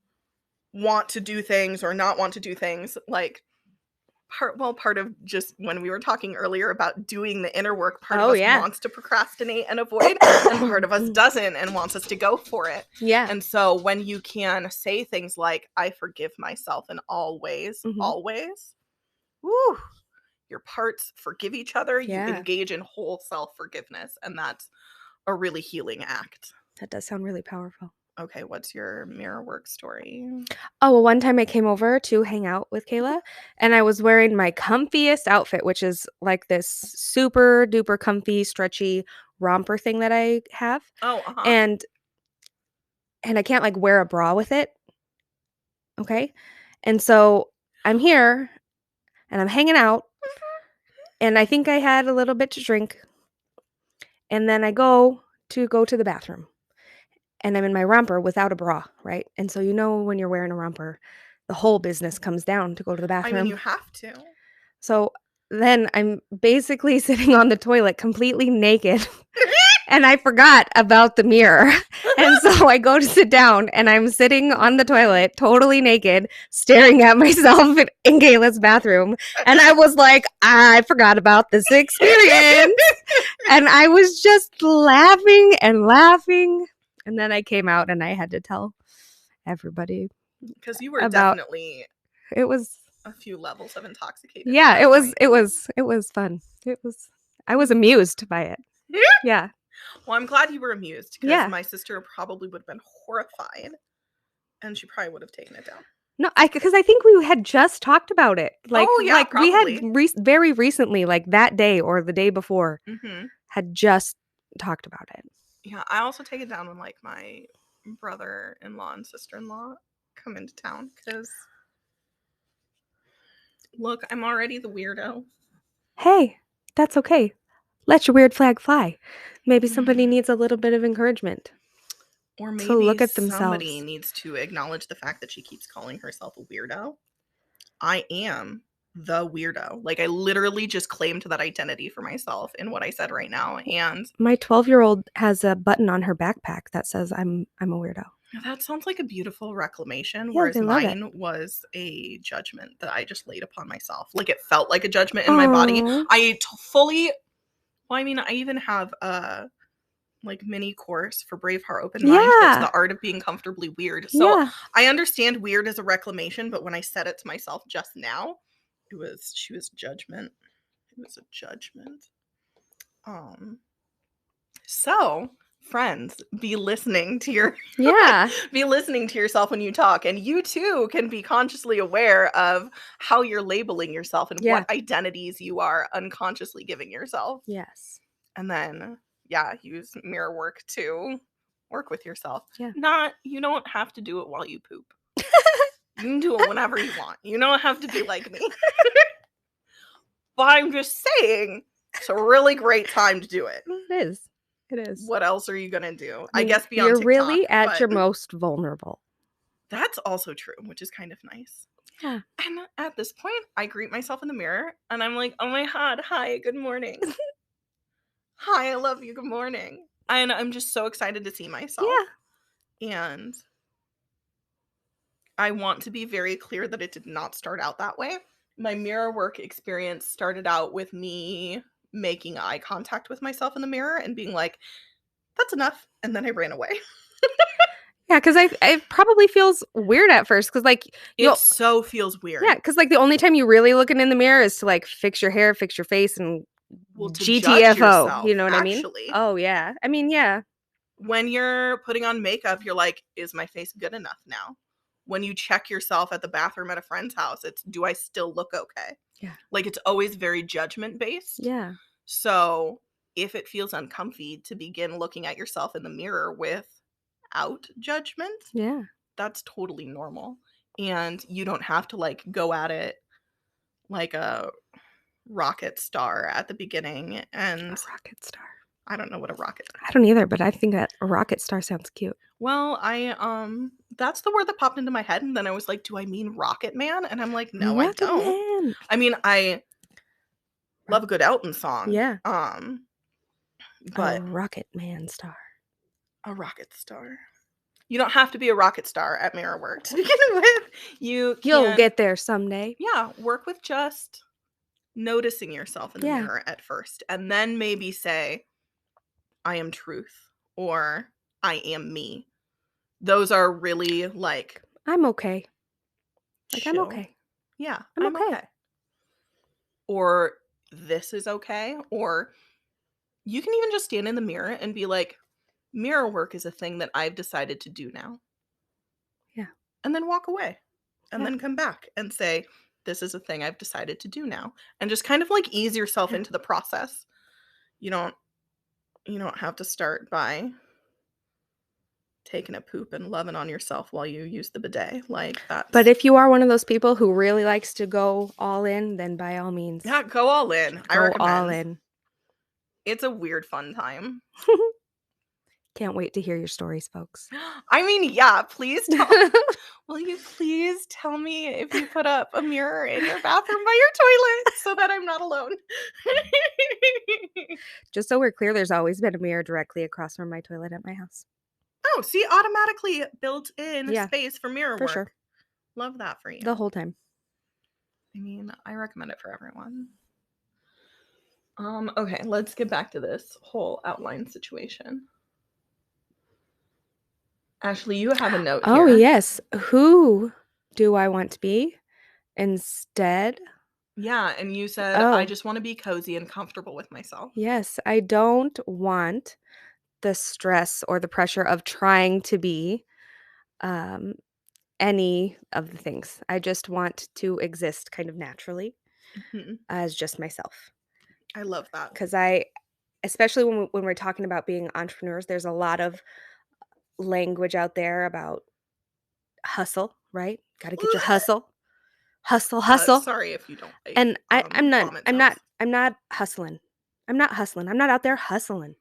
want to do things or not want to do things, like part of just when we were talking earlier about doing the inner work, part of us wants to procrastinate and avoid, and part of us doesn't and wants us to go for it. Yeah. And so when you can say things like, I forgive myself in all ways, always, woo, your parts forgive each other. You engage in whole self-forgiveness, and that's a really healing act. That does sound really powerful. Okay, what's your mirror work story? Oh, well, one time I came over to hang out with Kayla, and I was wearing my comfiest outfit, which is like this super duper comfy, stretchy romper thing that I have. Oh, And I can't like wear a bra with it. Okay. And so I'm here and I'm hanging out, and I think I had a little bit to drink. And then I go to the bathroom. And I'm in my romper without a bra, right? And so when you're wearing a romper, the whole business comes down to go to the bathroom. I mean, you have to. So then I'm basically sitting on the toilet completely naked, and I forgot about the mirror. And so I go to sit down, and I'm sitting on the toilet totally naked, staring at myself in Kayla's bathroom. And I was like, I forgot about this experience. And I was just laughing and laughing. And then I came out and I had to tell everybody. Because you were definitely it was a few levels of intoxicated. Yeah, it was fun. I was amused by it. Yeah. Well, I'm glad you were amused, because my sister probably would have been horrified, and she probably would have taken it down. No, because I think we had just talked about it. Like, we had very recently, like that day or the day before, had just talked about it. Yeah, I also take it down when like my brother-in-law and sister-in-law come into town, because look, I'm already the weirdo. Hey, that's okay. Let your weird flag fly. Maybe somebody needs a little bit of encouragement. Or maybe to look at themselves. Somebody needs to acknowledge the fact that she keeps calling herself a weirdo. I am the weirdo. Like, I literally just claimed that identity for myself in what I said right now. And my 12-year-old has a button on her backpack that says I'm a weirdo. That sounds like a beautiful reclamation, Yeah, whereas they love it. mine was a judgment that I just laid upon myself. Like, it felt like a judgment in my body. Aw. I fully, well, I mean, I even have a like mini course for Braveheart Open Mind that's Yeah. the art of being comfortably weird. So Yeah. I understand weird as a reclamation, but when I said it to myself just now, she was judgment. It was a judgment. So friends, be listening to your Yeah. be listening to yourself when you talk, and you too can be consciously aware of how you're labeling yourself and Yeah. what identities you are unconsciously giving yourself. Yes. And then, yeah, use mirror work to work with yourself. Yeah. You don't have to do it while you poop. You can do it whenever you want. You don't have to be like me. But I'm just saying, it's a really great time to do it. It is. It is. What else are you gonna do? I I mean, guess be on you're TikTok. really at but your most vulnerable. That's also true, which is kind of nice. Yeah. And at this point, I greet myself in the mirror and I'm like, oh my God, hi, good morning. Hi, I love you, good morning. And I'm just so excited to see myself. Yeah. And I want to be very clear that it did not start out that way. My mirror work experience started out with me making eye contact with myself in the mirror and being like, that's enough. And then I ran away. Yeah, because it probably feels weird at first, because like It so feels weird. Yeah, because like the only time you really looking in the mirror is to like fix your hair, fix your face, and Well, to judge GTFO. yourself, You know what I mean? actually. Oh yeah. I mean, yeah. When you're putting on makeup, you're like, is my face good enough now? When you check yourself at the bathroom at a friend's house, it's, do I still look okay? Yeah. Like, it's always very judgment based. Yeah. So if it feels uncomfy to begin looking at yourself in the mirror without judgment, Yeah. that's totally normal. And you don't have to like go at it like a rocket star at the beginning. And A rocket star. I don't know what a rocket. I don't either, but I think that a rocket star sounds cute. Well, that's the word that popped into my head, and then I was like, do I mean Rocket Man? And I'm like, no, Rocket I don't. Man. I mean, I love a good Elton song. Yeah. But a Rocket Man star. A rocket star. You don't have to be a rocket star at mirror work to begin with. You'll get there someday. Yeah, work with just noticing yourself in the Yeah. mirror at first, and then maybe say, I am truth, or I am me. Those are really like, I'm okay. Like, I'm chill. okay. Yeah, I'm okay. Or this is okay. Or you can even just stand in the mirror and be like, mirror work is a thing that I've decided to do now. Yeah. And then walk away. And Yeah. then come back and say, this is a thing I've decided to do now. And just kind of like ease yourself into the process. You don't have to start by taking a poop and loving on yourself while you use the bidet. Like that. But if you are one of those people who really likes to go all in, then by all means. Yeah, go all in. I Go recommend. all in. It's a weird, fun time. Can't wait to hear your stories, folks. I mean, yeah, please will you please tell me if you put up a mirror in your bathroom by your toilet so that I'm not alone? Just so we're clear, there's always been a mirror directly across from my toilet at my house. Oh, see, automatically built in Yeah, space for mirror for work. sure. Love that for you. The whole time. I mean, I recommend it for everyone. Okay, let's get back to this whole outline situation. Ashley, you have a note here. Oh, yes. Who do I want to be instead? Yeah, and you said, I just want to be cozy and comfortable with myself. Yes, I don't want the stress or the pressure of trying to be any of the things. I just want to exist kind of naturally as just myself. I love that. Because especially when we're talking about being entrepreneurs, there's a lot of language out there about hustle, right? Got to get your hustle. Sorry if you don't like, and I'm not hustling. I'm not hustling. I'm not out there hustling.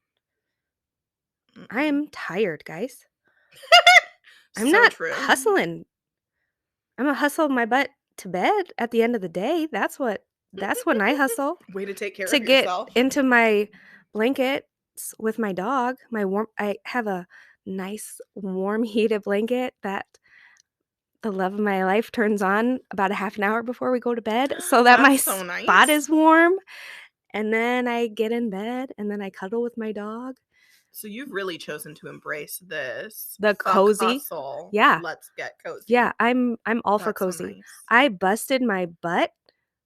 I am tired, guys. I'm not hustling. I'm gonna hustle my butt to bed at the end of the day. That's when I hustle. Way to take care to of get yourself. into my blankets with my dog. I have a nice, warm, heated blanket that the love of my life turns on about a half an hour before we go to bed so that my That's so spot nice. is warm. And then I get in bed and then I cuddle with my dog. So you've really chosen to embrace this The fuck cozy. hustle. Yeah. Let's get cozy. Yeah, I'm all for That's so cozy. nice. I busted my butt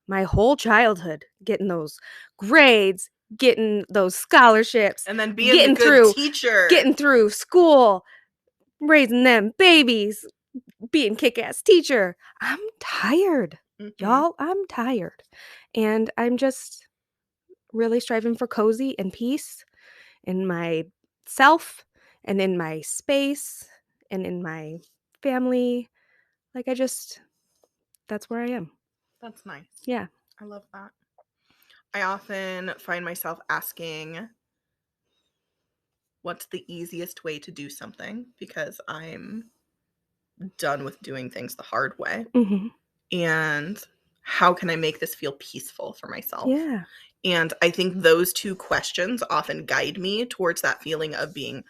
my whole childhood getting those grades, getting those scholarships, And then being the getting good through teacher. school, raising them babies, being kick-ass teacher. I'm tired. Mhm. Y'all, I'm tired. And I'm just really striving for cozy and peace in myself and in my space and in my family. Like that's where I am. That's nice. Yeah. I love that. I often find myself asking, what's the easiest way to do something? Because I'm done with doing things the hard way. Mhm. And how can I make this feel peaceful for myself? Yeah. And I think those two questions often guide me towards that feeling of being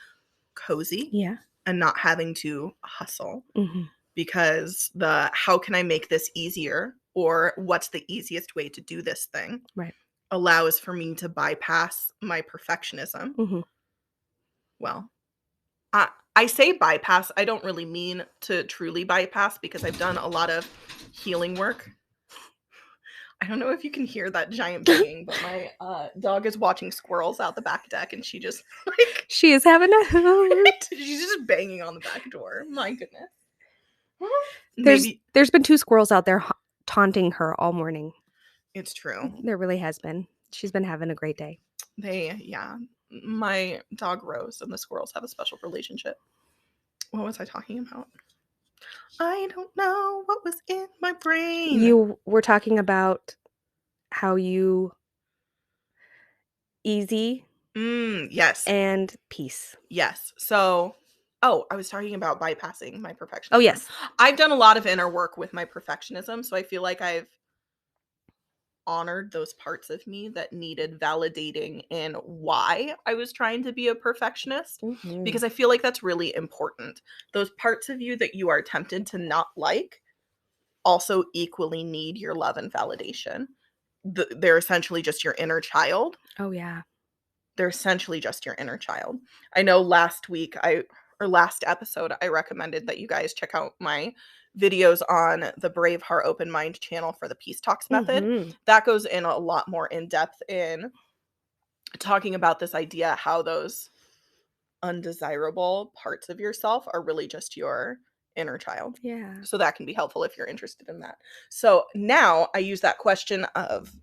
cozy Yeah. and not having to hustle. Mhm. Because the how can I make this easier or what's the easiest way to do this thing Right. allows for me to bypass my perfectionism. Mhm. Well, I say bypass. I don't really mean to truly bypass because I've done a lot of healing work. I don't know if you can hear that giant banging, but my dog is watching squirrels out the back deck, and she just like She is having a hoot. she's just banging on the back door. My goodness. There's Maybe there's been 2 squirrels out there taunting her all morning. it's true. There really has been. She's been having a great day. Yeah. My dog Rose and the squirrels have a special relationship. What was I talking about? I don't know what was in my brain. You were talking about how you easy Yes. and peace. Yes. So, I was talking about bypassing my perfectionism. Oh, yes. I've done a lot of inner work with my perfectionism, so I feel like I've honored those parts of me that needed validating in why I was trying to be a perfectionist Mhm. because I feel like that's really important. Those parts of you that you are tempted to not like also equally need your love and validation. They're essentially just your inner child. Oh, yeah. They're essentially just your inner child. I know last episode, I recommended that you guys check out my videos on the Brave Heart Open Mind channel for the Peace Talks method. Mhm. That goes in a lot more in depth in talking about this idea how those undesirable parts of yourself are really just your inner child. Yeah. So that can be helpful if you're interested in that. So now I use that question of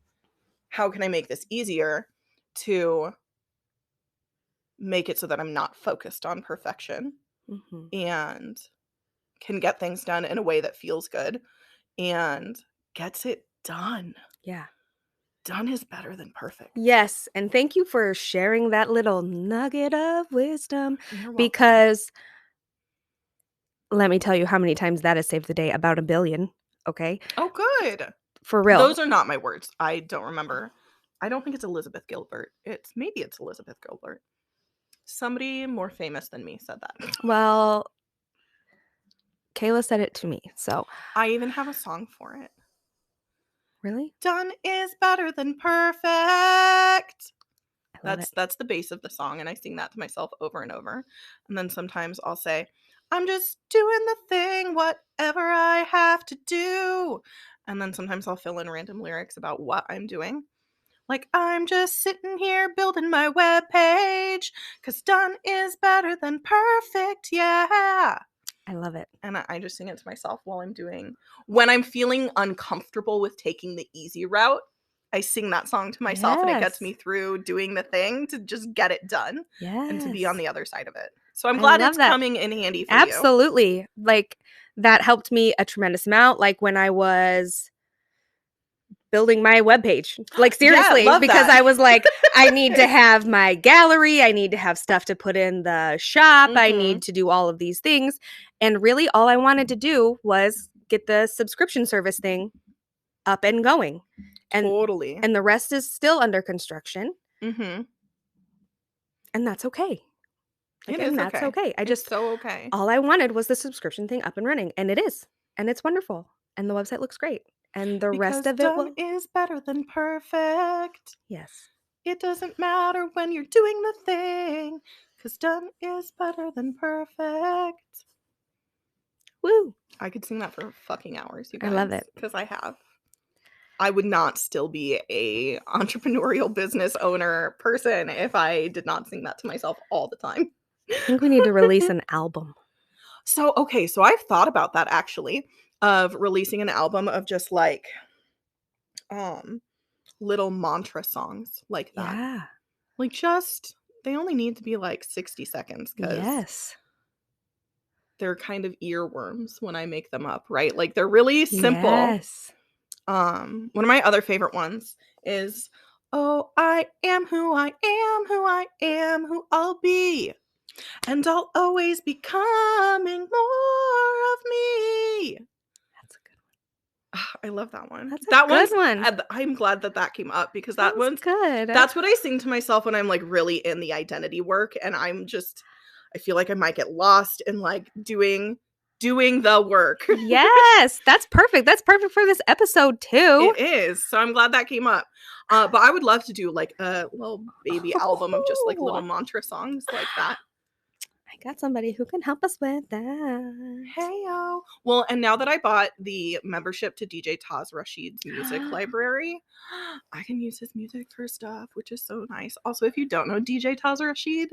how can I make this easier to make it so that I'm not focused on perfection Mhm. and can get things done in a way that feels good and gets it done. Yeah. Done is better than perfect. Yes, and thank you for sharing that little nugget of wisdom You're welcome. because let me tell you how many times that has saved the day, about 1,000,000,000, okay? Oh, good. For real. Those are not my words. I don't remember. I don't think it's Elizabeth Gilbert. Maybe it's Elizabeth Gilbert. Somebody more famous than me said that. Well, Kayla said it to me, so I even have a song for it. really? Done is better than perfect. I love it. That's the base of the song, and I sing that to myself over and over. And then sometimes I'll say, I'm just doing the thing, whatever I have to do. And then sometimes I'll fill in random lyrics about what I'm doing. Like, I'm just sitting here building my webpage, because done is better than perfect, yeah. I love it. And I just sing it to myself when I'm feeling uncomfortable with taking the easy route. I sing that song to myself and it gets Yes. me through doing the thing to just get it done and to be on Yes. the other side of it. So I'm I glad love it's that. coming in handy for you. Absolutely. Like, that helped me a tremendous amount, like, when I was building my webpage. Like, Yeah, seriously, love because that. I was like, I need to have my gallery, I need to have stuff to put in the shop, I Mhm. need to do all of these things, and really all I wanted to do was get the subscription service thing up and going. And Totally. and the rest is still under construction, Mhm. and that's okay. Like, It and is that's okay. okay. It's so okay. All I wanted was the subscription thing up and running, and it is, and it's wonderful, and the website looks great, and the rest Because of it done will. is better than perfect. Yes. It doesn't matter when you're doing the thing, because done is better than perfect. Woo! I could sing that for fucking hours, you I guys. love it. Because I have. I would not still be a entrepreneurial business owner person if I did not sing that to myself all the time. I think we need to release an album. So, okay, so I've thought about that actually, of releasing an album of just like um little mantra songs like that. Yeah. Like just they only need to be like 60 seconds because Yes. they're kind of earworms when I make them up, right? Like they're really simple. Yes. One of my other favorite ones is "Oh, I am who I am, who I am, who I'll be. And I'll always be coming more of me." That's a good I love that one. That's a That good one's one. I'm glad that that came up because That that was one's good. that's what I sing to myself when I'm like really in the identity work and I feel like I might get lost in like doing the work. Yes, that's perfect. That's perfect for this episode too. It is. So I'm glad that came up. But I would love to do like a little baby album of just like little mantra songs like that. I got somebody who can help us with that. Heyo. Well, and now that I bought the membership to DJ Taz Rashid's music library, I can use his music for stuff, which is so nice. Also, if you don't know DJ Taz Rashid,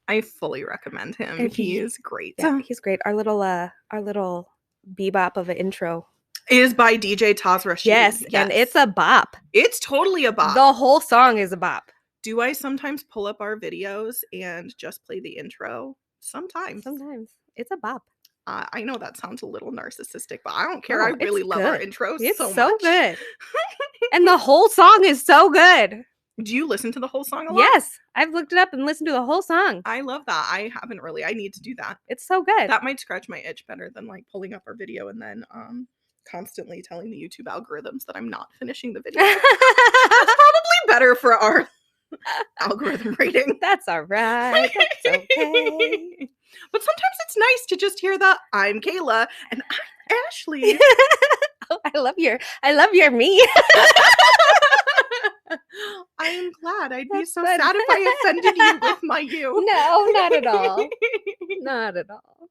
I fully recommend him. If He you- is great. Yeah, he's great. Our little bebop of an intro. Is by DJ Taz Rashid. Yes, and it's a bop. It's totally a bop. The whole song is a bop. Do I sometimes pull up our videos and just play the intro? Sometimes. It's a bop. I know that sounds a little narcissistic, but I don't care. No, I really it's love our good. intros It's so so much. good. And the whole song is so good. Do you listen to the whole song a lot? Yes, I've looked it up and listened to the whole song. I love that. I haven't really. I need to do that. It's so good. That might scratch my itch better than like pulling up our video and then constantly telling the YouTube algorithms that I'm not finishing the video. That's probably better for our algorithm rating. That's all right. That's okay. But sometimes it's nice to just hear the "I'm Kayla" and "I'm Ashley." Oh, I love your me. I am glad. I'd be That's so fun. sad if I offended you with my you. No, not at all. Not at all.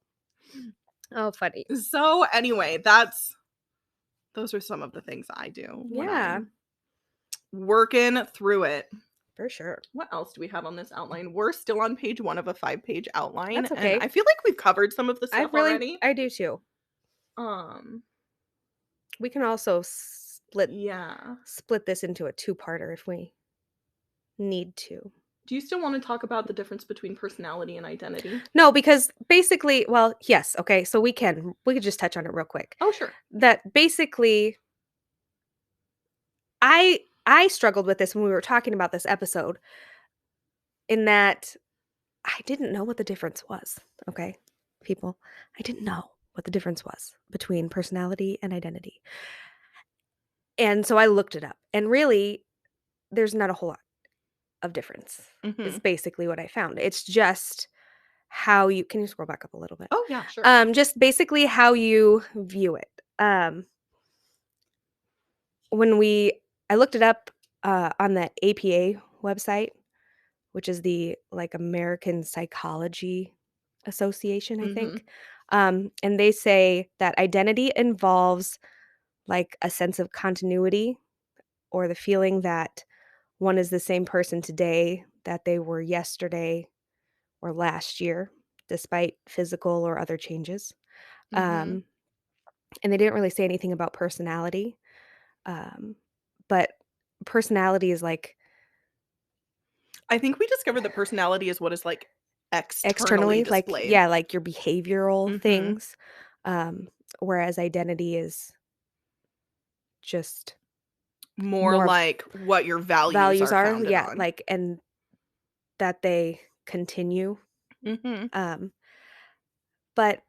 Oh, funny. So anyway, those are some of the things I do. When I'm working through it. For sure. What else do we have on this outline? We're still on page 1 of a 5-page outline. That's okay. And I feel like we've covered some of the stuff already. I do too. We can also split this into a 2-parter if we need to. Do you still want to talk about the difference between personality and identity? No, because basically, well, yes, okay, so we could just touch on it real quick. Oh, sure. That basically I struggled with this when we were talking about this episode, in that I didn't know what the difference was, okay, people? I didn't know what the difference was between personality and identity. And so I looked it up, and really, there's not a whole lot of difference. It's basically what I found. It's just how you... Can you scroll back up a little bit? Oh, yeah, sure. Just basically how you view it. I looked it up on the APA website, which is the like American Psychology Association, I think. And they say that identity involves like a sense of continuity, or the feeling that one is the same person today that they were yesterday or last year, despite physical or other changes. And they didn't really say anything about personality. But personality is like... I think we discovered that personality is what is like externally displayed. Like, like your behavioral things. Whereas identity is just more like what your values are. Yeah, on. Like, and that they continue. But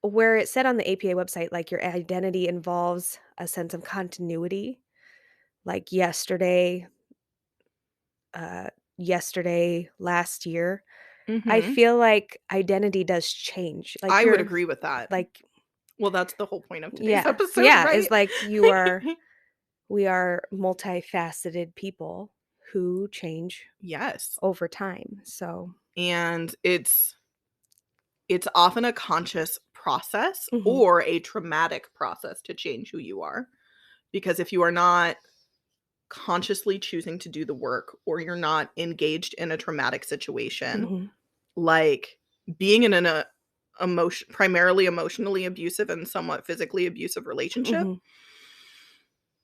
where it said on the APA website, like your identity involves a sense of continuity, like yesterday, last year, I Mhm. feel like identity does change. Like, I would you're agree with that. like Well, that's the whole point of today's yeah. episode, Yeah, right? is like we are multifaceted people who change Yes. over time, so And it's often a conscious process mhm, or a traumatic process to change who you are. Because if you are not consciously choosing to do the work or you're not engaged in a traumatic situation, mhm, like being in an primarily emotionally abusive and somewhat physically abusive relationship, mhm,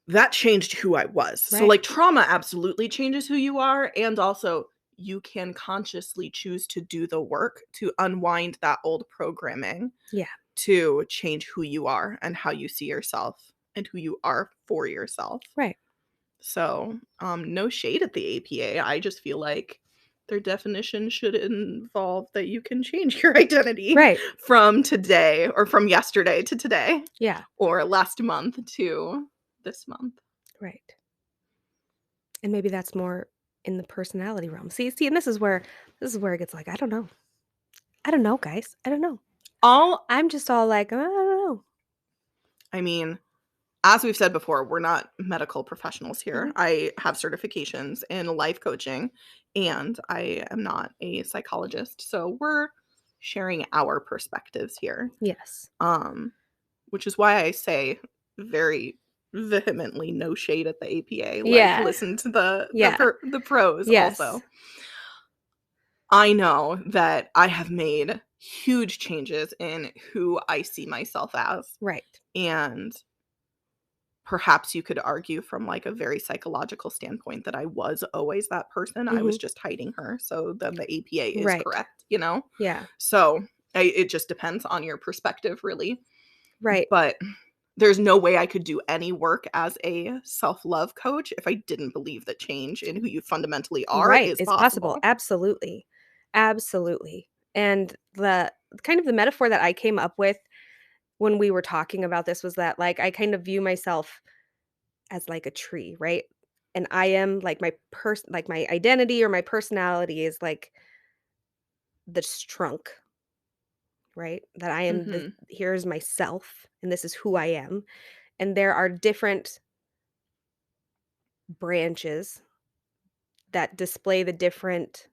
that changed who I was. So, right. like, trauma absolutely changes who you are, and also you can consciously choose to do the work to unwind that old programming Yeah, to change who you are and how you see yourself and who you are for yourself. right, So, no shade at the APA. I just feel like their definition should involve that you can change your identity right, from today or from yesterday to today yeah, or last month to this month. right. And maybe that's more in the personality realm. See, and this is where it gets like, I don't know. I don't know, guys. I don't know. All I'm just all like, I don't know. I mean, as we've said before, we're not medical professionals here. Mhm. I have certifications in life coaching and I am not a psychologist. So we're sharing our perspectives here. Yes. Um which is why I say very vehemently no shade at the APA. Like Yeah. listen to the Yeah. the pros Yes. also. I know that I have made huge changes in who I see myself as. Right. And perhaps you could argue from like a very psychological standpoint that I was always that person. I was Mhm. just hiding her. So then the APA is Right. correct, you know? Yeah. So it just depends on your perspective, really. Right. But there's no way I could do any work as a self-love coach if I didn't believe that change in who you fundamentally are Right. is It's possible. possible. Absolutely. Absolutely. And the kind of the metaphor that I came up with when we were talking about this was that like I kind of view myself as like a tree, right? And I am like my identity or my personality is like this trunk, right? That I am the Mhm. here's myself and this is who I am. And there are different branches that display the different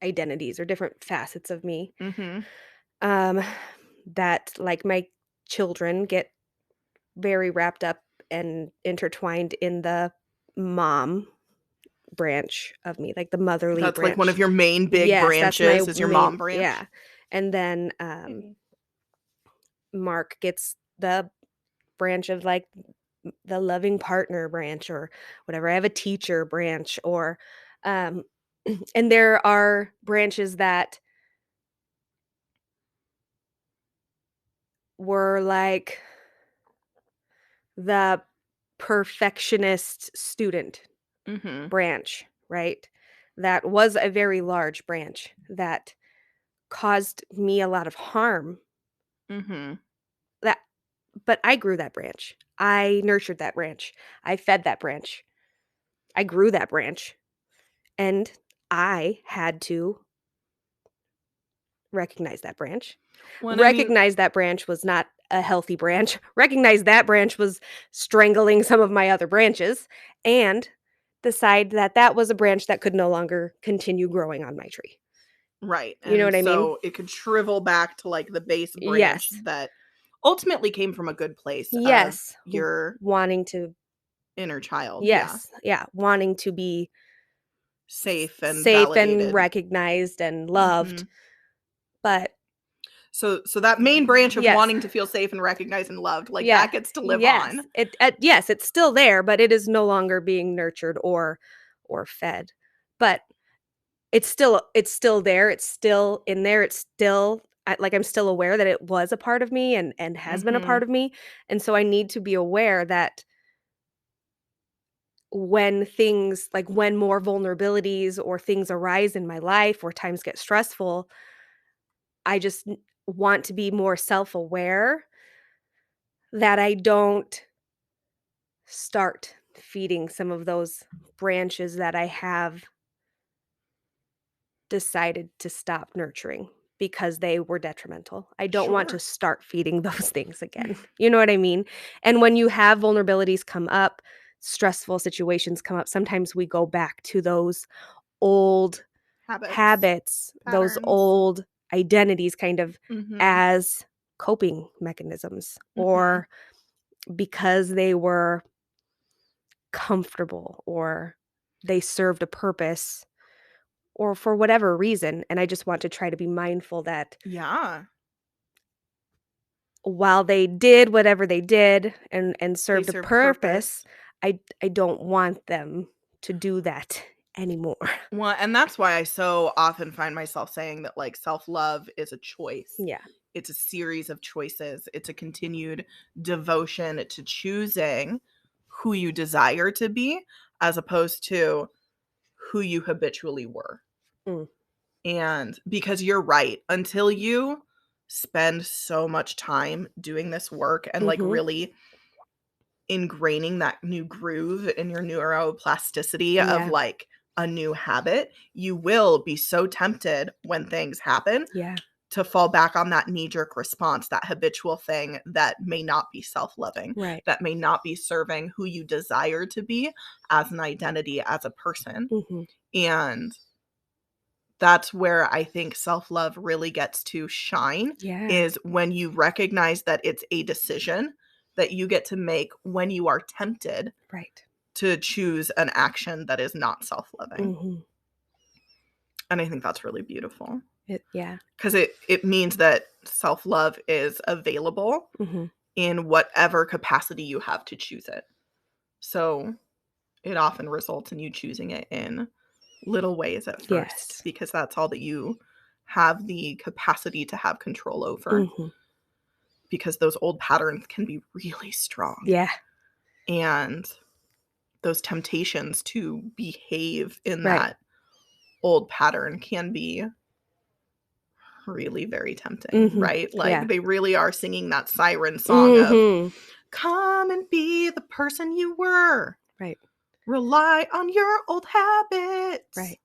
identities or different facets of me. Mhm. Um that like my children get very wrapped up and intertwined in the mom branch of me, like the motherly That's like one of branch. your main big Yes, that's my branches is your main mom branch. yeah. And then, Mhm. Mark gets the branch of, like, the loving partner branch or whatever. I have a teacher branch or, um and there are branches that were, like, the perfectionist student Mhm. branch, right? That was a very large branch that caused me a lot of harm. Mhm. That but I grew that branch. I nurtured that branch. I fed that branch. I grew that branch, and I had to recognize that branch. When I mean Recognize that branch was not a healthy branch. Recognize that branch was strangling some of my other branches, and decide that that was a branch that could no longer continue growing on my tree. right, You know and what I mean? so it could shrivel back to like the base branch Yes. that ultimately came from a good place of Yes. your Wanting to inner child. Yeah. yes. Yeah, wanting to be Safe and safe and validated. recognized and loved, Mhm. but So that main branch of yes. wanting to feel safe and recognized and loved, like, Yeah. that gets to live Yes. on. Yes, it's still there, but it is no longer being nurtured or fed. But it's still there, it's still in there, it's still like, I'm still aware that it was a part of me and has been a part Mhm. of me, and so I need to be aware that when things like, when more vulnerabilities or things arise in my life or times get stressful, I just want to be more self-aware that I don't start feeding some of those branches that I have decided to stop nurturing because they were detrimental. I don't want to Sure. start feeding those things again. You know what I mean? And when you have vulnerabilities come up, stressful situations come up, sometimes we go back to those old Habits, habits, those patterns. old identities kind of Mhm. as coping mechanisms, Mhm. or because they were comfortable, or they served a purpose, or for whatever reason. And I just want to try to be mindful that Yeah. while they did whatever they did and They served a served purpose. purpose, I don't want them to do that anymore. Well, and that's why I so often find myself saying that, like, self-love is a choice. Yeah. It's a series of choices. It's a continued devotion to choosing who you desire to be as opposed to who you habitually were. Mm. And because you're right, until you spend so much time doing this work and, like, Mhm. really ingraining that new groove in your neuroplasticity of, Yeah. like, a new habit, you will be so tempted when things happen Yeah. to fall back on that knee-jerk response, that habitual thing that may not be self-loving, Right. that may not be serving who you desire to be as an identity, as a person. Mhm. And that's where I think self-love really gets to shine, Yeah. is when you recognize that it's a decision that you get to make when you are tempted Right. to choose an action that is not self-loving. Mhm. And I think that's really beautiful Yeah. because it means that self-love is available Mhm. in whatever capacity you have to choose it. So it often results in you choosing it in little ways at first Yes. because that's all that you have the capacity to have control over, Mhm. because those old patterns can be really strong, Yeah. and those temptations to behave in Right. that old pattern can be really very tempting, Mhm. right? Yeah. Like, they really are singing that siren song of, Mhm. "Come and be the person you were. Right. Rely on your old habits." Right.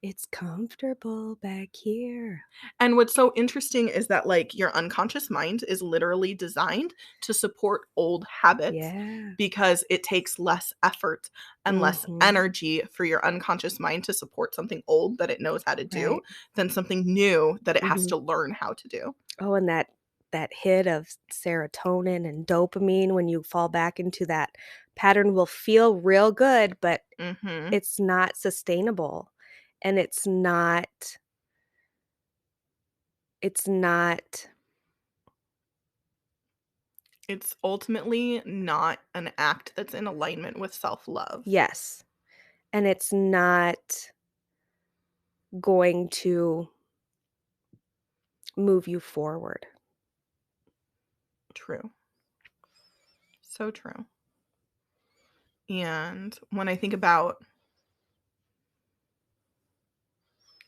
It's comfortable back here. And what's so interesting is that, like, your unconscious mind is literally designed to support old habits Yeah. because it takes less effort and less Mhm. energy for your unconscious mind to support something old that it knows how to do Right. than something new that it has Mhm. to learn how to do. Oh, and that hit of serotonin and dopamine when you fall back into that pattern will feel real good, but Mhm. it's not sustainable, and it's not. It's ultimately not an act that's in alignment with self-love. Yes, and it's not going to move you forward. True. So true. And when I think about,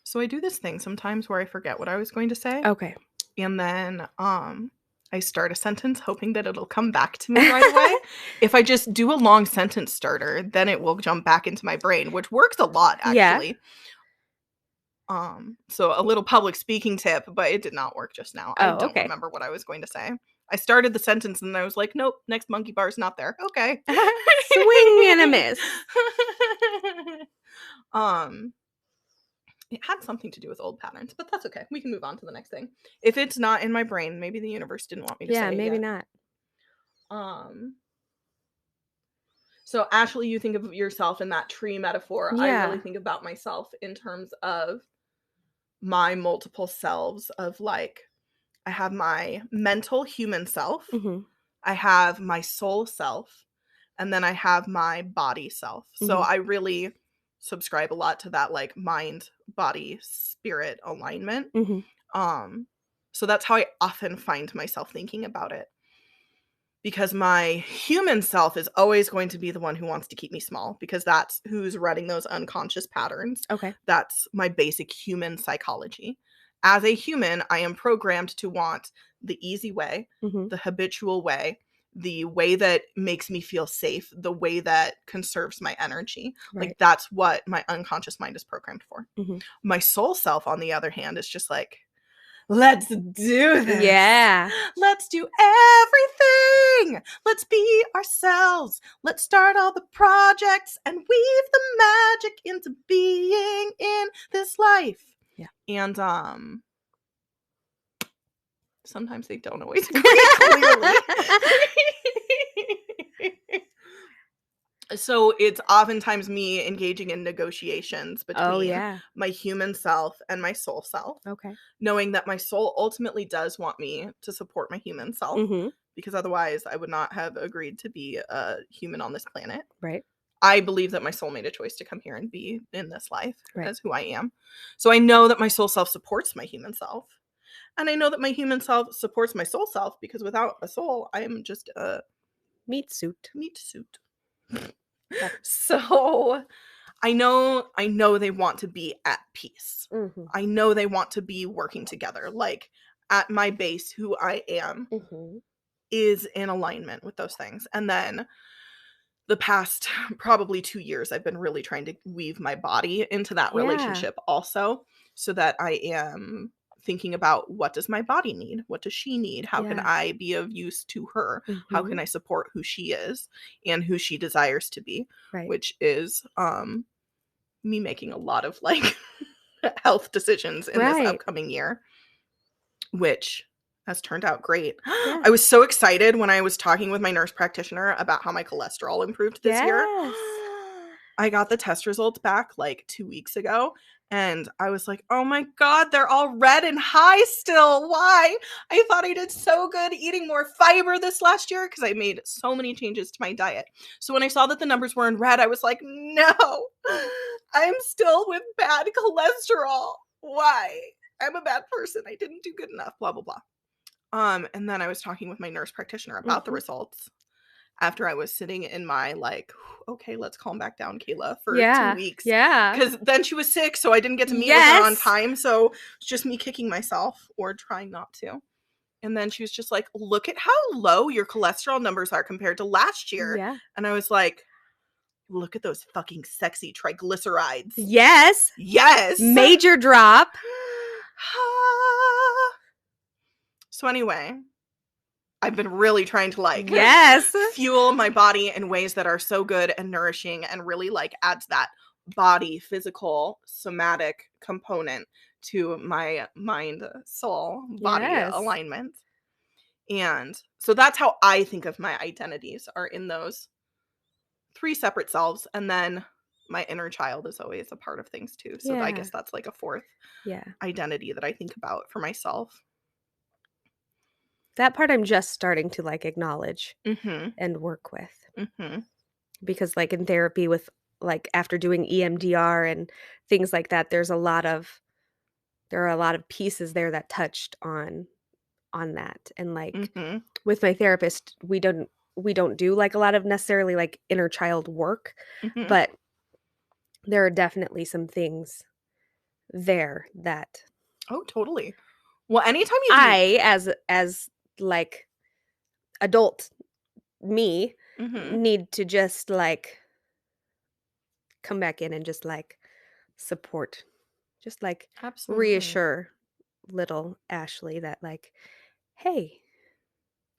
so I do this thing sometimes where I forget what I was going to say, Okay. and then I start a sentence hoping that it'll come back to me right away. If I just do a long sentence starter, then it will jump back into my brain, which works a lot Yeah. actually. So a little public speaking tip, but it did not work just now. I Oh, don't okay. remember what I was going to say. I started the sentence and I was like, nope, next monkey bar is not there. Okay. Swing and a miss. um it had something to do with old patterns, but that's okay. We can move on to the next thing. If it's not in my brain, maybe the universe didn't want me to Yeah, say it maybe yet. not. Um So, Ashley, you think of yourself in that tree metaphor. I really Yeah. think about myself in terms of my multiple selves of, like, I have my mental human self, Mhm. I have my soul self, and then I have my body self. So Mhm. I really subscribe a lot to that, like, mind, body, spirit alignment. Mhm. Um so that's how I often find myself thinking about it. Because my human self is always going to be the one who wants to keep me small because that's who's running those unconscious patterns. Okay. That's my basic human psychology. As a human, I am programmed to want the easy way, Mhm. the habitual way, the way that makes me feel safe, the way that conserves my energy. Right. Like, that's what my unconscious mind is programmed for. Mm-hmm. My soul self, on the other hand, is just like, let's do this. Yeah. Let's do everything. Let's be ourselves. Let's start all the projects and weave the magic into being in this life. Yeah. And sometimes they don't always agree clearly. So it's oftentimes me engaging in negotiations between my human self and my soul self. Okay. Knowing that my soul ultimately does want me to support my human self, Mm-hmm. because otherwise I would not have agreed to be a human on this planet. Right. I believe that my soul made a choice to come here and be in this life Right. as who I am. So I know that my soul self supports my human self. And I know that my human self supports my soul self, because without a soul, I am just a meat suit. So I know they want to be at peace. Mm-hmm. I know they want to be working together. Like, at my base, who I am is in alignment with those things. And then the past probably 2 years, I've been really trying to weave my body into that relationship also, so that I am thinking about, what does my body need? What does she need? How can I be of use to her? How can I support who she is and who she desires to be? Right. Which is me making a lot of like health decisions in this upcoming year, which has turned out great. I was so excited when I was talking with my nurse practitioner about how my cholesterol improved this year. I got the test results back like 2 weeks ago, and I was like, oh my God, they're all red and high still. Why? I thought I did so good eating more fiber this last year, because I made so many changes to my diet. So when I saw that the numbers were in red, I was like, no, I'm still with bad cholesterol. Why? I'm a bad person. I didn't do good enough, blah, blah, blah. And then I was talking with my nurse practitioner about the results after I was sitting in my, like, okay, let's calm back down, Kayla, for 2 weeks. Yeah. Because then she was sick, so I didn't get to meet with her on time. So it's just me kicking myself, or trying not to. And then she was just like, look at how low your cholesterol numbers are compared to last year. Yeah. And I was like, look at those fucking sexy triglycerides. Yes. Yes. Major drop. So anyway, I've been really trying to like fuel my body in ways that are so good and nourishing, and really like adds that body, physical, somatic component to my mind, soul, body alignment. And so that's how I think of my identities, are in those 3 separate selves. And then my inner child is always a part of things too. So I guess that's like a 4th identity that I think about for myself. That part I'm just starting to like acknowledge and work with. Because like in therapy, with like after doing EMDR and things like that, there are a lot of pieces there that touched on that. And like with my therapist, we don't do like a lot of necessarily like inner child work, but there are definitely some things there that totally. Well, anytime you as like adult me need to just like come back in and just like support, just like reassure little Ashley that like, hey,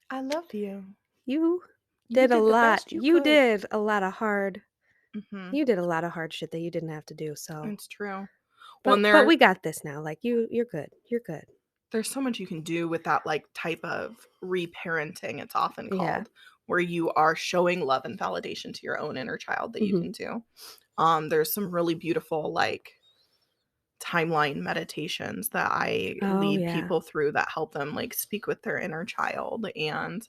I love you. You did a lot. You did a lot of hard. You did a lot of hard shit that you didn't have to do. So it's true. But we got this now. Like you're good. You're good. There's so much you can do with that like type of reparenting, it's often called, where you are showing love and validation to your own inner child that you can do. There's some really beautiful like timeline meditations that I lead people through that help them like speak with their inner child and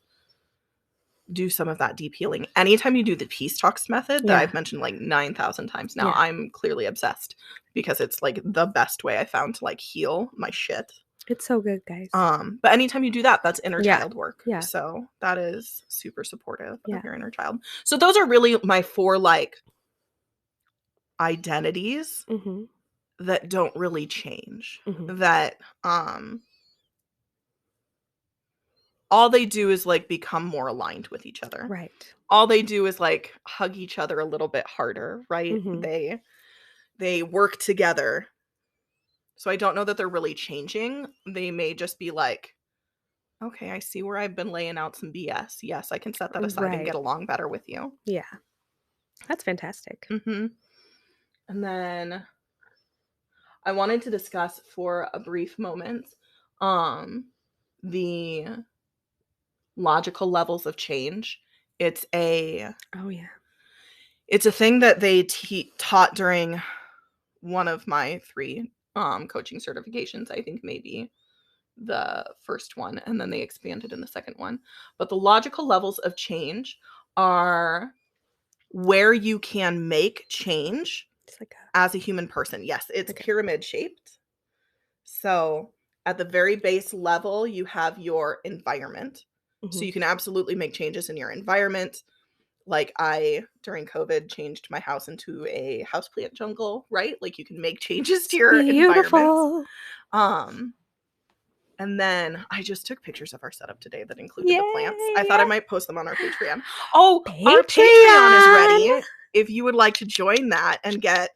do some of that deep healing. Anytime you do the peace talks method that I've mentioned like 9,000 times now, I'm clearly obsessed, because it's like the best way I found to like heal my shit. It's so good, guys. But anytime you do that, that's inner child work. So that is super supportive of your inner child. So those are really my 4 like identities that don't really change, that all they do is like become more aligned with each other. Right. All they do is like hug each other a little bit harder, right? Mhm. They work together. So I don't know that they're really changing. They may just be like, okay, I see where I've been laying out some BS. Yes, I can set that aside and Right. get along better with you. Yeah. That's fantastic. And then I wanted to discuss for a brief moment the logical levels of change. It's a Oh, yeah. it's a thing that they taught during one of my 3 coaching certifications. I think maybe the first one, and then they expanded in the second one. But the logical levels of change are where you can make change It's like as a human person. Yes, it's Okay. pyramid shaped. So at the very base level, you have your environment. So you can absolutely make changes in your environment. Like I, during COVID, changed my house into a houseplant jungle, right? Like you can make changes to your environment. beautiful. And then I just took pictures of our setup today that included the plants. I Yay. thought I might post them on our Patreon. Oh, our Patreon is ready. If you would like to join that and get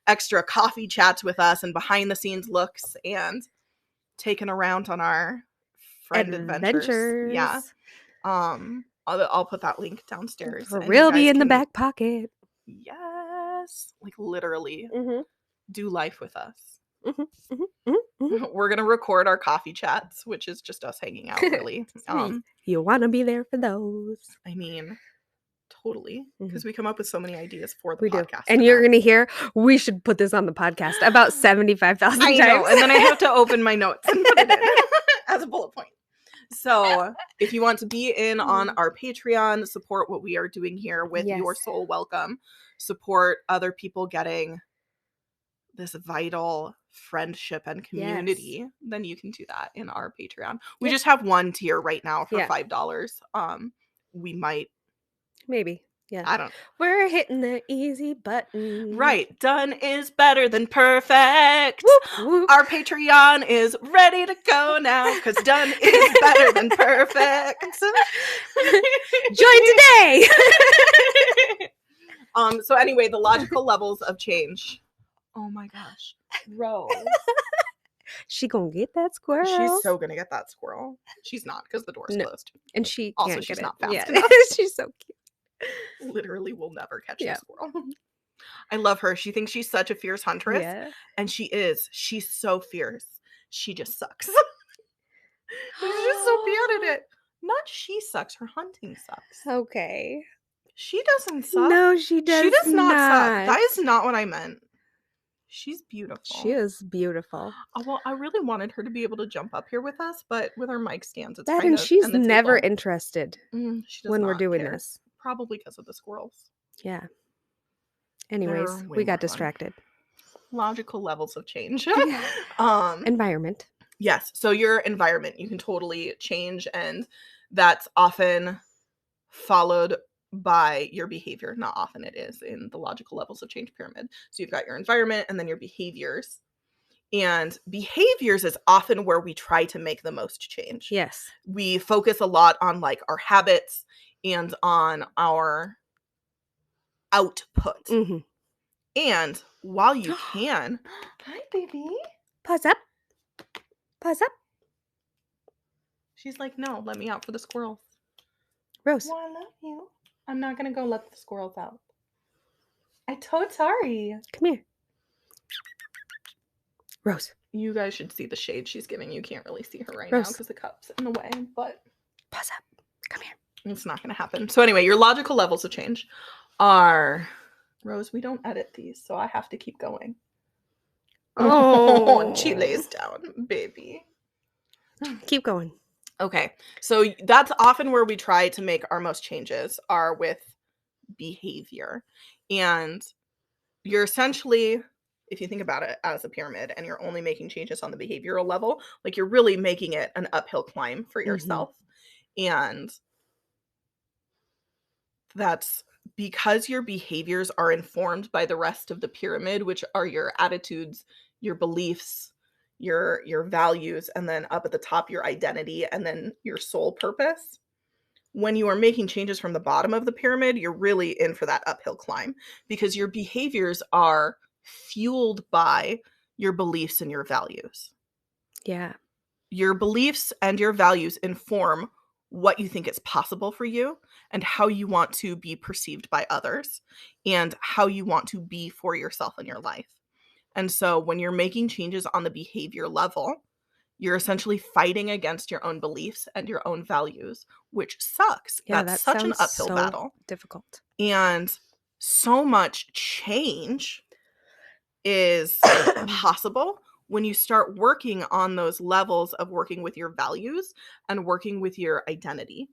extra coffee chats with us and behind the scenes looks and taken around on our friend adventures. Yeah. I'll put that link downstairs. For and real, you guys be in the can- back pocket. Yes. Like literally Mm-hmm. do life with us. Mm-hmm. Mm-hmm. Mm-hmm. We're gonna record our coffee chats, which is just us hanging out, really. You want to be there for those. I mean, totally, because we come up with so many ideas for the We do. podcast. And you're going to hear, we should put this on the podcast about 75,000 times. I know, and then I have to open my notes and put it in as a bullet point. So if you want to be in on our Patreon, support what we are doing here with Yes. Your Soul Welcome, support other people getting this vital friendship and community, then you can do that in our Patreon. We just have one tier right now for $5. We might maybe. Yeah. I don't. We're hitting the easy button. Right. Done is better than perfect. Whoop, whoop. Our Patreon is ready to go now because done is better than perfect. Join today. So anyway, the logical levels of change. Oh my gosh. Rose. She gonna get that squirrel. She's so gonna get that squirrel. She's not because the door's closed. And she also can't she's get not it. fast enough. She's so cute. Literally will never catch the squirrel. I love her. She thinks she's such a fierce huntress. Yeah. And she is. She's so fierce. She just sucks. She's just so bad at it. Not she sucks. Her hunting sucks. Okay. She doesn't suck. No, she does She does not suck. That is not what I meant. She's beautiful. She is beautiful. Oh, well, I really wanted her to be able to jump up here with us, but with our mic stands, it's That kind and of she's and the never table. interested She does when we're not doing care. this. Probably because of the squirrels. Yeah. Anyways, They're way we more got fun. distracted. Logical levels of change. Environment. Yes. So your environment, you can totally change, and that's often followed by your behavior. Not often, it is in the logical levels of change pyramid. So you've got your environment and then your behaviors. And behaviors is often where we try to make the most change. Yes. We focus a lot on like our habits and on our output. And while you can, hi baby. Pause up. Pause up. She's like, no, let me out for the squirrels. Rose. Well, I love you. I'm not gonna go let the squirrels out. I'm so sorry. Come here. Rose. You guys should see the shade she's giving. You can't really see her right Rose. now because the cup's in the way, but Pause up. Come here. it's not gonna happen. So anyway, your logical levels of change are Rose, we don't edit these, so I have to keep going. Oh, and she lays down, baby. Keep going. Okay, so that's often where we try to make our most changes are with behavior. And you're essentially, if you think about it as a pyramid and you're only making changes on the behavioral level, like you're really making it an uphill climb for yourself. And that's because your behaviors are informed by the rest of the pyramid, which are your attitudes, your beliefs, your values, and then up at the top, your identity, and then your sole purpose. When you are making changes from the bottom of the pyramid, you're really in for that uphill climb because your behaviors are fueled by your beliefs and your values. Yeah. Your beliefs and your values inform what you think is possible for you and how you want to be perceived by others and how you want to be for yourself in your life. And so when you're making changes on the behavior level, you're essentially fighting against your own beliefs and your own values, which sucks. Yeah, That's that such an sounds uphill so battle. difficult. And so much change is possible when you start working on those levels of working with your values and working with your identity.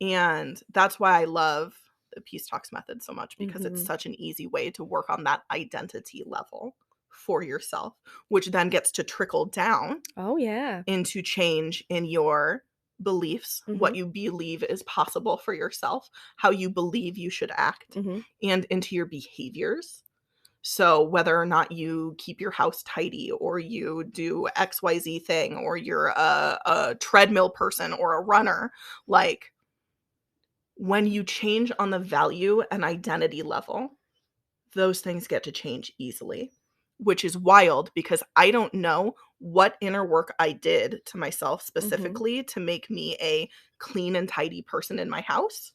And that's why I love the Peace Talks method so much, because it's Mhm. such an easy way to work on that identity level for yourself, which then gets to trickle down Oh, yeah. into change in your beliefs, what Mhm. you believe is possible for yourself, how you believe you should act, Mhm. and into your behaviors. So whether or not you keep your house tidy or you do XYZ thing or you're a treadmill person or a runner, like when you change on the value and identity level, those things get to change easily, which is wild because I don't know what inner work I did to myself Mhm. specifically to make me a clean and tidy person in my house.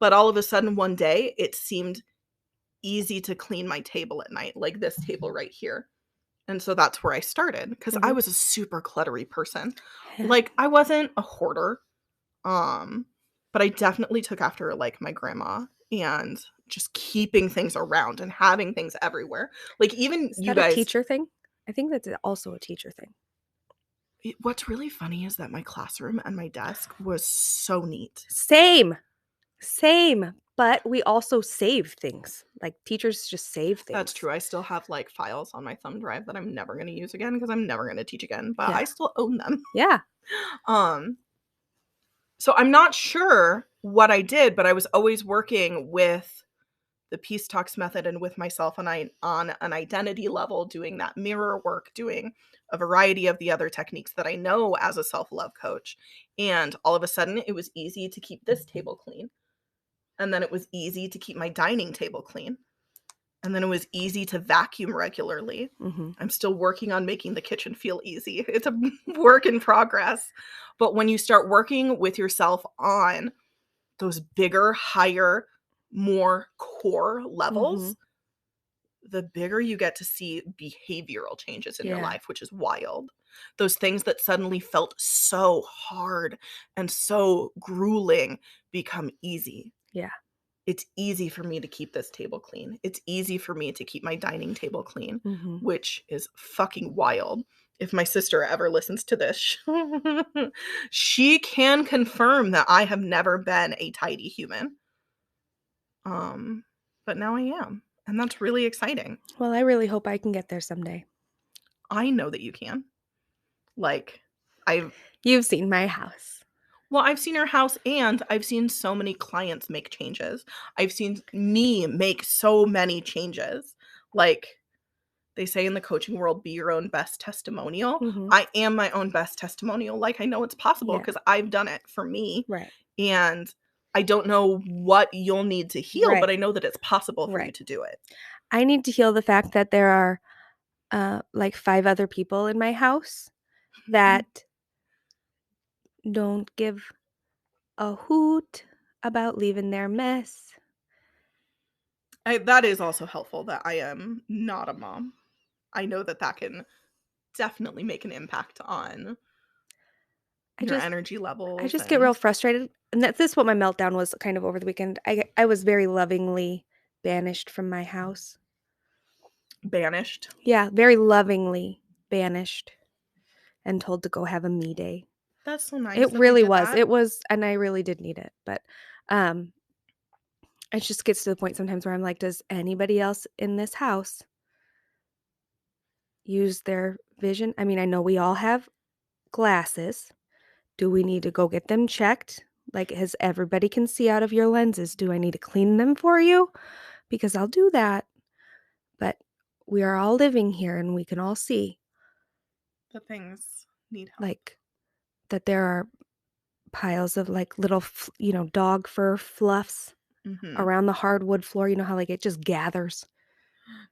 But all of a sudden, one day, it seemed easy to clean my table at night, like this table right here. And so that's where I started because I Mhm. was a super cluttery person. Like, I wasn't a hoarder, um, but I definitely took after, like, my grandma and just keeping things around and having things everywhere. Like, even Is you that a guys teacher thing? I think that's also a teacher thing. what's really funny is that my classroom and my desk was so neat. Same. Same, but we also save things. Like, teachers just save That's things. true. I still have, like, files on my thumb drive that I'm never gonna use again because I'm never gonna teach again, but I Yeah. still own them. Yeah. Um, so I'm not sure what I did, but I was always working with the Peace Talks method and with myself and I on an identity level, doing that mirror work, doing a variety of the other techniques that I know as a self-love coach. And all of a sudden, it was easy to keep this table clean. And then it was easy to keep my dining table clean. And then it was easy to vacuum regularly. Mhm. I'm still working on making the kitchen feel easy. It's a work in progress. But when you start working with yourself on those bigger, higher, more core Mhm. levels, the bigger you get to see behavioral changes in your Yeah. life, which is wild. Those things that suddenly felt so hard and so grueling become easy. Yeah. It's easy for me to keep this table clean. It's easy for me to keep my dining table clean, Mhm. which is fucking wild. If my sister ever listens to this, she can confirm that I have never been a tidy human. Um, but now I am, and that's really exciting. Well, I really hope I can get there someday. I know that you can. Like, I've You've seen my house. I've seen your house and I've seen so many clients make changes. I've seen me make so many changes. Like they say in the coaching world, be your own best testimonial. Mhm. I am my own best testimonial. Like I know it's possible Yeah. because I've done it for me. Right. And I don't know what you'll need to heal, but Right. I know that it's possible for you Right. to do it. I need to heal the fact that there are, like, 5 other people in my house that don't give a hoot about leaving their mess. That is also helpful that I am not a mom. I know that that can definitely make an impact on I your just energy I levels just get real and frustrated, and that's this what my meltdown was kind of over the weekend. I was very lovingly banished from my house. banished. Yeah, very lovingly banished and told to go have a me day. That's so nice It that they really did was. that. It was, and I really did need it, but, um, it just gets to the point sometimes where I'm like, "Does anybody else in this house use their vision?" I mean, I know we all have glasses. Do we need to go get them checked? Like, as everybody can see out of your lenses, do I need to clean them for you? Because I'll do that, but we are all living here and we can all see. That things need help. Like, that there are piles of, like, little dog fur fluffs Mhm. around the hardwood floor. You know how, like, it just gathers?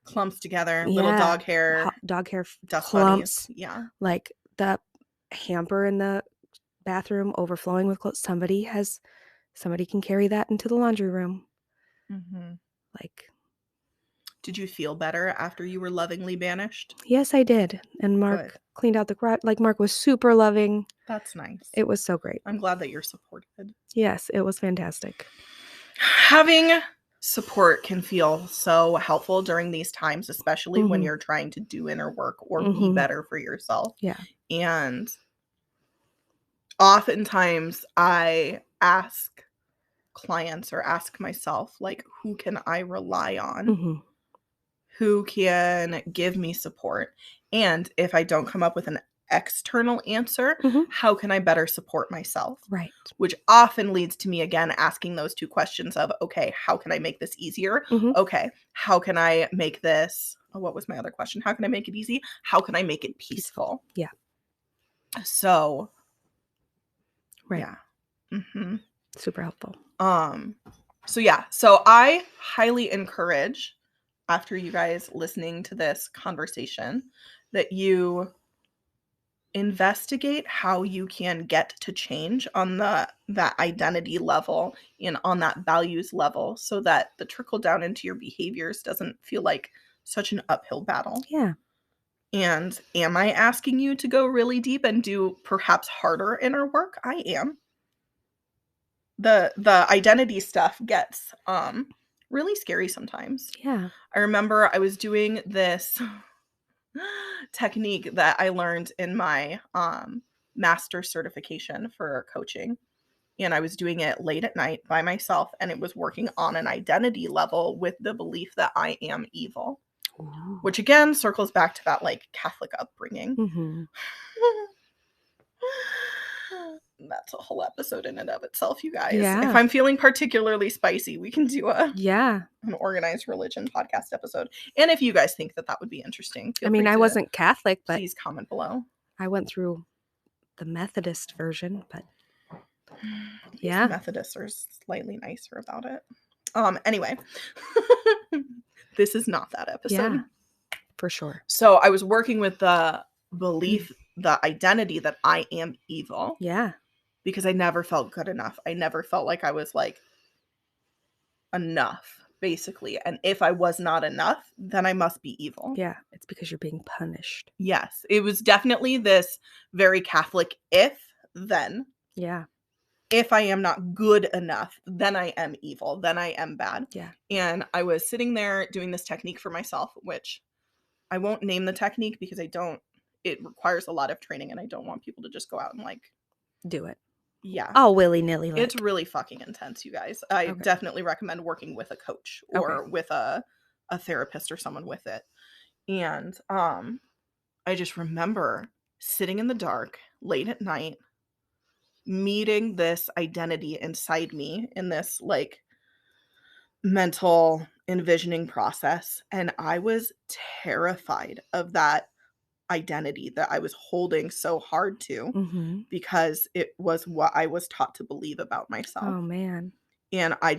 Clumps together, little Yeah. dog hair, Dog hair dust bunnies. clumps. Yeah. Like, the hamper in the bathroom overflowing with clothes. Somebody can carry that into the laundry room. Mhm. Like, Did you feel better after you were lovingly banished? yes, I did. And Good. Mark cleaned out the garage. Like, Mark was super loving. That's nice. It was so great. I'm glad that you're supported. Yes, it was fantastic. Having support can feel so helpful during these times, especially when Mhm. you're trying to do inner work or be Mhm. better for yourself. Yeah. And oftentimes I ask clients or ask myself, like, who can I rely on? Mhm. Who can give me support? And if I don't come up with an external answer, Mhm. how can I better support myself? Right. Which often leads to me again asking those two questions of, okay, how can I make this easier? Mhm. Okay, how can I make this? Oh, what was my other question? How can I make it easy? How can I make it peaceful? Yeah. So, Right. yeah. Mhm. Super helpful. So I highly encourage, after you guys listening to this conversation, that you investigate how you can get to change on that identity level and on that values level, so that the trickle down into your behaviors doesn't feel like such an uphill battle. Yeah. And am I asking you to go really deep and do perhaps harder inner work? I am. The identity stuff gets really scary sometimes. Yeah. I remember I was doing this technique that I learned in my master certification for coaching. And I was doing it late at night by myself, and it was working on an identity level with the belief that I am evil, Ooh. which again circles back to that like Catholic upbringing. Mhm. That's a whole episode in and of itself, you guys. If Yeah. I'm feeling particularly spicy, we can do Yeah. an organized religion podcast episode. And if you guys think that that would be interesting, I feel mean, free I to wasn't Catholic, but please comment below. I went through the Methodist version, but At least yeah. Methodists are slightly nicer about it. Anyway, this is not that episode. Yeah. For sure. So I was working with the belief, the identity that I am evil, Yeah. because I never felt good enough. I never felt like I was like enough, basically. And if I was not enough, then I must be evil. Yeah. It's because you're being punished. Yes, it was definitely this very Catholic if then. Yeah. If I am not good enough, then I am evil, then I am bad. Yeah. And I was sitting there doing this technique for myself, which I won't name the technique because it requires a lot of training and I don't want people to just go out and like, Do it. yeah. All willy-nilly like. It's really fucking intense, you guys. I Okay. definitely recommend working with a coach or with a therapist or someone with it. And I just remember sitting in the dark late at night, meeting this identity inside me in this like mental envisioning process, and I was terrified of that identity that I was holding so hard to, Mhm. because it was what I was taught to believe about myself. Oh, man. And I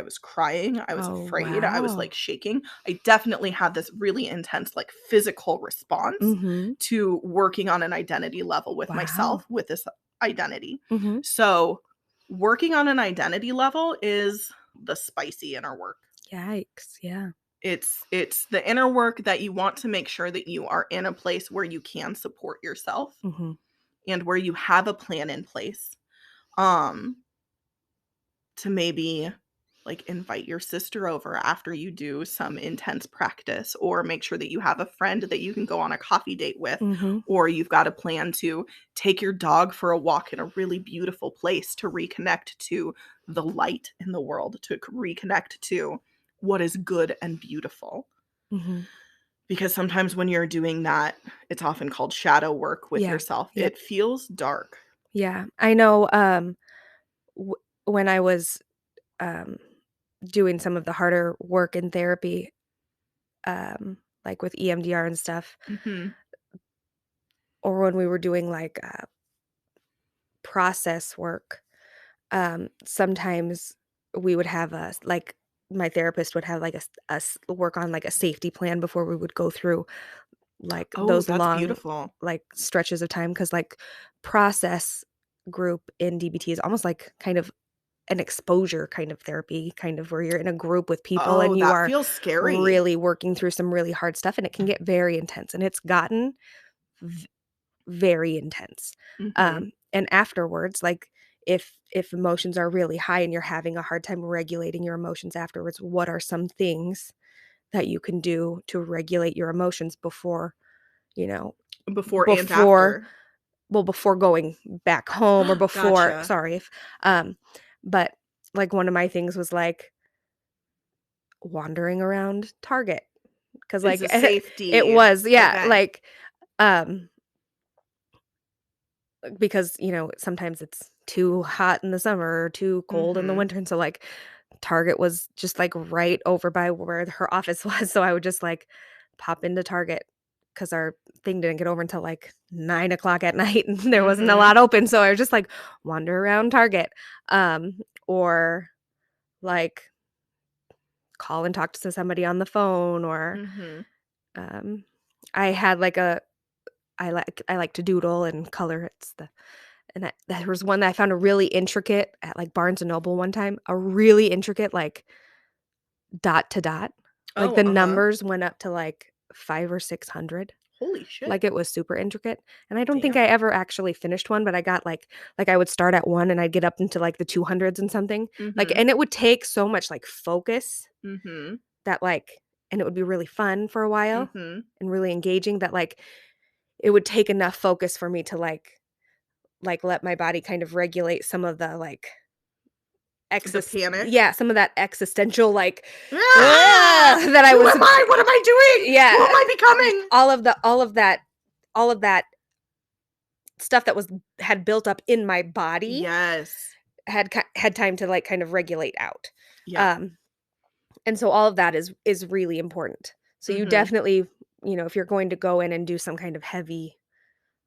was crying, I was Oh, afraid, I was wow. like shaking. I definitely had this really intense like physical response Mhm. to working on an identity level with Wow. myself with this identity. Mhm. So working on an identity level is the spicy inner work. Yikes. Yeah. It's the inner work that you want to make sure that you are in a place where you can support yourself Mhm. and where you have a plan in place. To maybe like invite your sister over after you do some intense practice, or make sure that you have a friend that you can go on a coffee date with, Mhm. or you've got a plan to take your dog for a walk in a really beautiful place to reconnect to the light in the world, to reconnect to what is good and beautiful. Mhm. Because sometimes when you're doing that, it's often called shadow work with Yeah. yourself. Yep. It feels dark. Yeah. I know, when I was, um, doing some of the harder work in therapy, like with EMDR and stuff, Mhm. or when we were doing, like, process work, sometimes we would have like, my therapist would have, like, us work on, like, a safety plan before we would go through, like, Oh, those that's long, beautiful. like, stretches of time. Because like, process group in DBT is almost like kind of an exposure kind of therapy, kind of where you're in a group with people Oh, and you that are feels scary. really working through some really hard stuff, and it can get very intense, and it's gotten very intense. Mhm. And afterwards, like, if emotions are really high and you're having a hard time regulating your emotions afterwards, what are some things that you can do to regulate your emotions before, you know, Before and before after. before going back home, or before, Gotcha. sorry, if but, like, one of my things was, like, wandering around Target, because Is like, a it safety. was, yeah, Okay. like, um because, sometimes it's too hot in the summer or too cold in the Mhm. winter, and so, like, Target was just, like, right over by where her office was, so I would just, like, pop into Target because our thing didn't get over until, like, 9 o'clock at night, and there wasn't a Mhm. lot open, so I would just, like, wander around Target, or, like, call and talk to somebody on the phone, or, Mhm. um, I had, like, a I like to doodle and color. It's the And there was one that I found a really intricate at, like, Barnes& and Noble one time, a really intricate, like, dot to dot. Like, Oh, the uh-huh. numbers went up to, like, 5 or 600. Holy shit. Like, it was super intricate, and I don't think I Damn. ever actually finished one, but I got, I would start at 1 and I'd get up into, like, the 200s and something. Like, Mhm. and it would take so much, like, focus Mhm. that, like, and it would be really fun for a while Mhm. and really engaging that, like, it would take enough focus for me to, like, let my body kind of regulate some of the, like, The exis panic. yeah, some of that existential, like, Ah! that I Who was am I? What am I doing? Who yeah, am I becoming? all of that stuff that had built up in my body Yes. had time to, like, kind of regulate out. Yep. Um, and so all of that is really important. So you Mhm. definitely, if you're going to go in and do some kind of heavy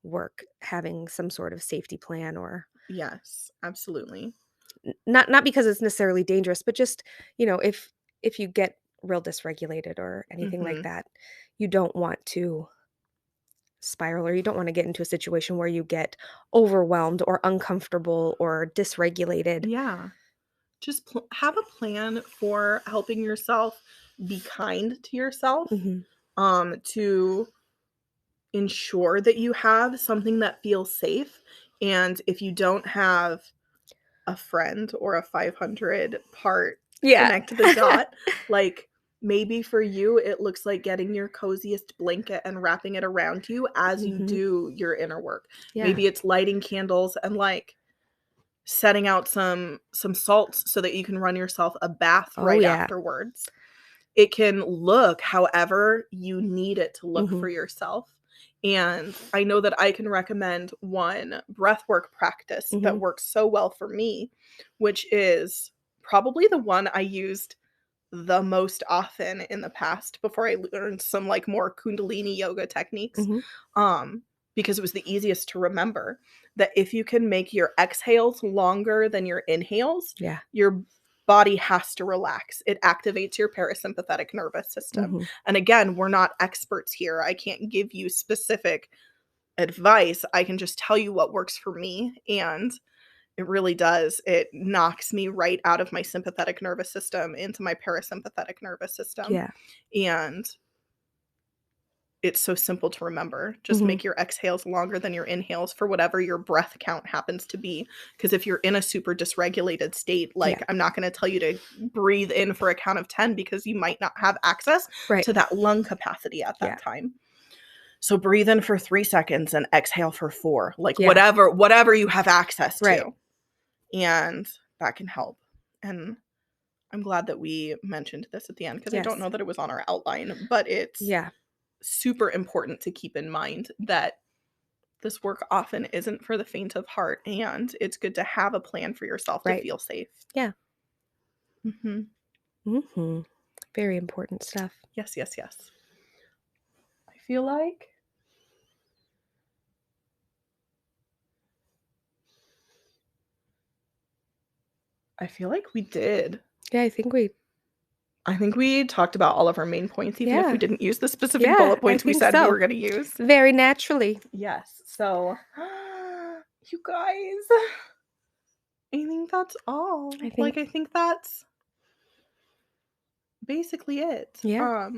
work, having some sort of safety plan, or Yes, absolutely. not because it's necessarily dangerous, but just, if you get real dysregulated or anything like Mhm. that, you don't want to spiral, or you don't want to get into a situation where you get overwhelmed or uncomfortable or dysregulated. Yeah. Just have a plan for helping yourself be kind to yourself, Mhm. to ensure that you have something that feels safe. And if you don't have a friend or a 500 part Yeah. connect the dot, like maybe for you, it looks like getting your coziest blanket and wrapping it around you as you Mhm. do your inner work. Yeah. Maybe it's lighting candles and like setting out some salts so that you can run yourself a bath Oh, right yeah. afterwards. It can look however you need it to look Mhm. for yourself. And I know that I can recommend one breathwork practice that Mhm. works so well for me, which is probably the one I used the most often in the past before I learned some like more kundalini yoga techniques. Mhm. Um because it was the easiest to remember that if you can make your exhales longer than your inhales, Yeah. your body has to relax. It activates your parasympathetic nervous system. Mhm. And again, we're not experts here. I can't give you specific advice. I can just tell you what works for me, and it really does. It knocks me right out of my sympathetic nervous system into my parasympathetic nervous system. Yeah. And it's so simple to remember. Just Mhm. make your exhales longer than your inhales for whatever your breath count happens to be. Because if you're in a super dysregulated state, Yeah. like I'm not going to tell you to breathe in for a count of 10 because you might not have access Right. to that lung capacity at Yeah. that time. So breathe in for 3 seconds and exhale for 4. Like Yeah. whatever you have access Right. to. And that can help. And I'm glad that we mentioned this at the end because I don't Yes. know that it was on our outline, but it's Yeah. super important to keep in mind that this work often isn't for the faint of heart, and it's good to have a plan for yourself to Right. feel safe. Yeah. Mhm. Mhm. Very important stuff. Yes, yes, yes. I feel like I feel like we did. Yeah, I think we talked about all of our main points, even if we yeah. didn't use the specific Yeah, bullet I points we think said we were so. going to use. Very naturally. Yes. So, you guys, I think that's all. I think Like, I think that's basically it. yeah.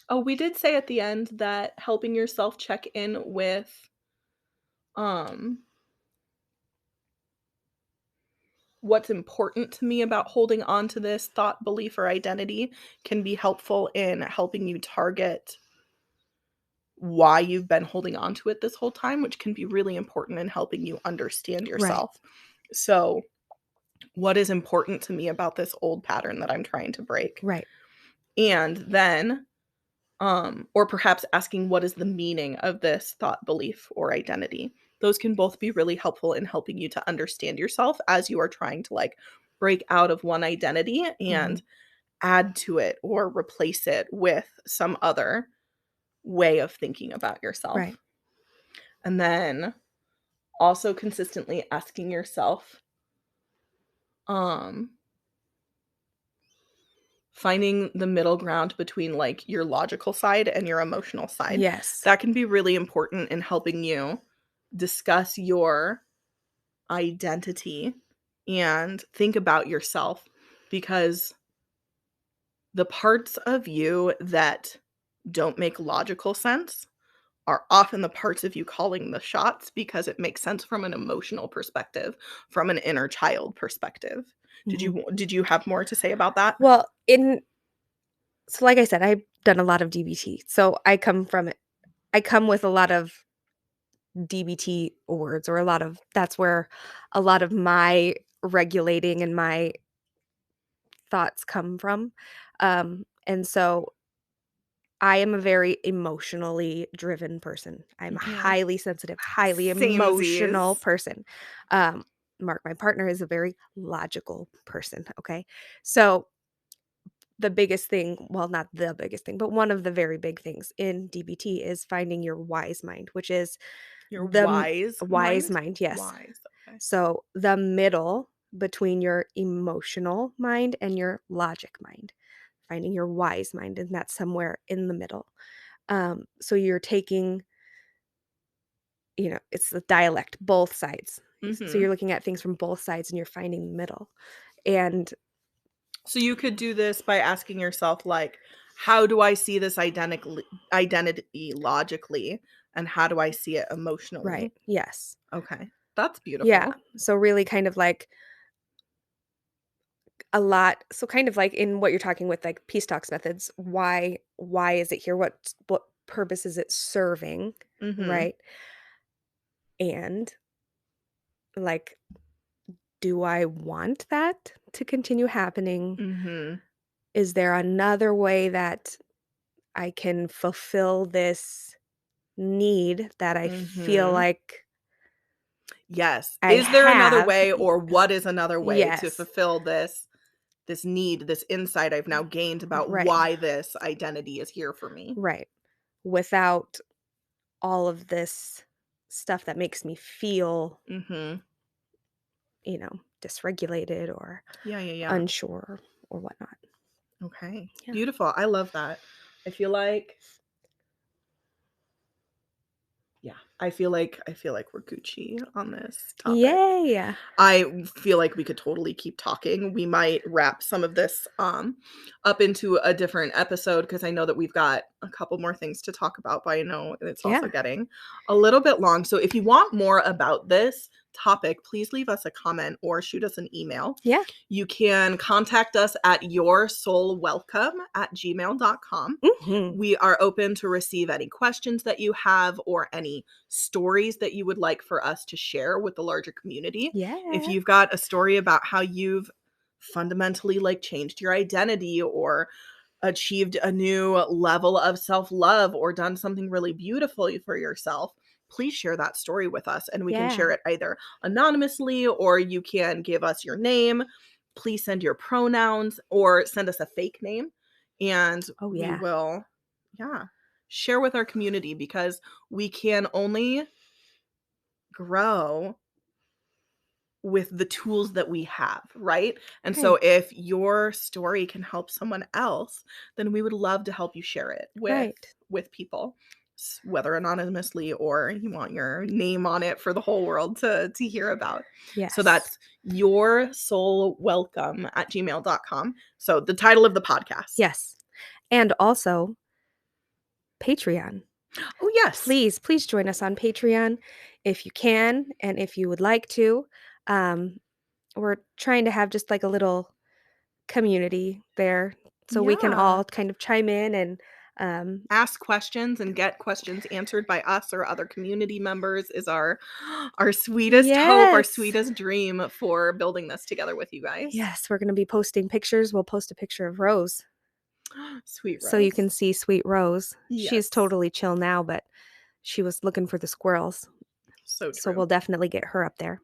Oh, we did say at the end that helping yourself check in with, um, what's important to me about holding on to this thought, belief, or identity can be helpful in helping you target why you've been holding on to it this whole time, which can be really important in helping you understand Right. yourself. So, what is important to me about this old pattern that I'm trying to break? Right. And then, or perhaps asking what is the meaning of this thought, belief, or identity. Those can both be really helpful in helping you to understand yourself as you are trying to like break out of one identity Mhm. and add to it or replace it with some other way of thinking about Right. yourself. And then also consistently asking yourself, um, finding the middle ground between like your logical side and your emotional side. Yes. That can be really important in helping you discuss your identity and think about yourself, because the parts of you that don't make logical sense are often the parts of you calling the shots because it makes sense from an emotional perspective, from an inner child perspective. Mhm. Did you have more to say about that? Well, like I said, I've done a lot of DBT, so I come with a lot of DBT words, or that's where a lot of my regulating and my thoughts come from. And so I am a very emotionally driven person. I'm a Mhm. highly sensitive, highly emotional Samesies. person. Um, Mark, my partner, is a very logical person. Okay. So the biggest thing, well, not the biggest thing, but one of the very big things in DBT is finding your wise mind, which is Your the wise wise mind? mind. Yes. Wise, okay. So the middle between your emotional mind and your logic mind, finding your wise mind, and that's somewhere in the middle. So you're taking, it's the dialect, both sides. So you're Mhm. looking at things from both sides and you're finding the middle. And So you could do this by asking yourself, like, how do I see this identity logically, and how do I see it right, emotionally? yes. Okay. That's Yeah. beautiful. So really kind of like kind of like in what you're talking with like peace talks methods, why is it here? What purpose is it serving? Mhm. Right? And like, do I want that to continue happening? Mhm. Is there another way that I can fulfill this need that I feel Mhm. like Yes. I Is there another have? way, or what is another way to Yes. fulfill this need, this insight I've now gained about Right. why this identity is here for me? Right. Without all of this stuff that makes me feel, Mhm. dysregulated or Yeah, yeah, yeah. unsure or whatnot. Okay. Yeah. Beautiful. I love that. I feel like yeah, I feel like we're Gucci on this topic. Yay. I feel like we could totally keep talking. We might wrap some of this up into a different episode because I know that we've got a couple more things to talk about, but I know it's also Yeah. getting a little bit long. So if you want more about this topic, please leave us a comment or shoot us an email. Yeah. You can contact us at yoursoulwelcome@gmail.com. Mhm. We are open to receive any questions that you have or any stories that you would like for us to share with the larger community. If Yeah. you've got a story about how you've fundamentally like changed your identity or achieved a new level of self-love or done something really beautiful for yourself, please share that story with us and we can share Yeah. it either anonymously or you can give us your name. Please send your pronouns or send us a fake name and Oh, we yeah. will, yeah, share with our community because we can only grow with the tools that we have, right? And Right. so if your story can help someone else, then we would love to help you share it Right. with people, whether anonymously or you want your name on it for the whole world to hear about. Yes. So that's yoursoulwelcome@gmail.com. So the title of the podcast. Yes. And also Patreon. Oh, yes. Please join us on Patreon if you can and if you would like to. We're trying to have just like a little community there so we can Yeah. all kind of chime in and Ask questions and get questions answered by us or other community members is our sweetest hope, our Yes. sweetest dream for building this together with you guys. Yes, we're going to be posting pictures. We'll post a picture of Rose Sweet Rose. so you can see sweet Rose. Yes. She's totally chill now, but she was looking for the squirrels. So true. So we'll definitely get her up there.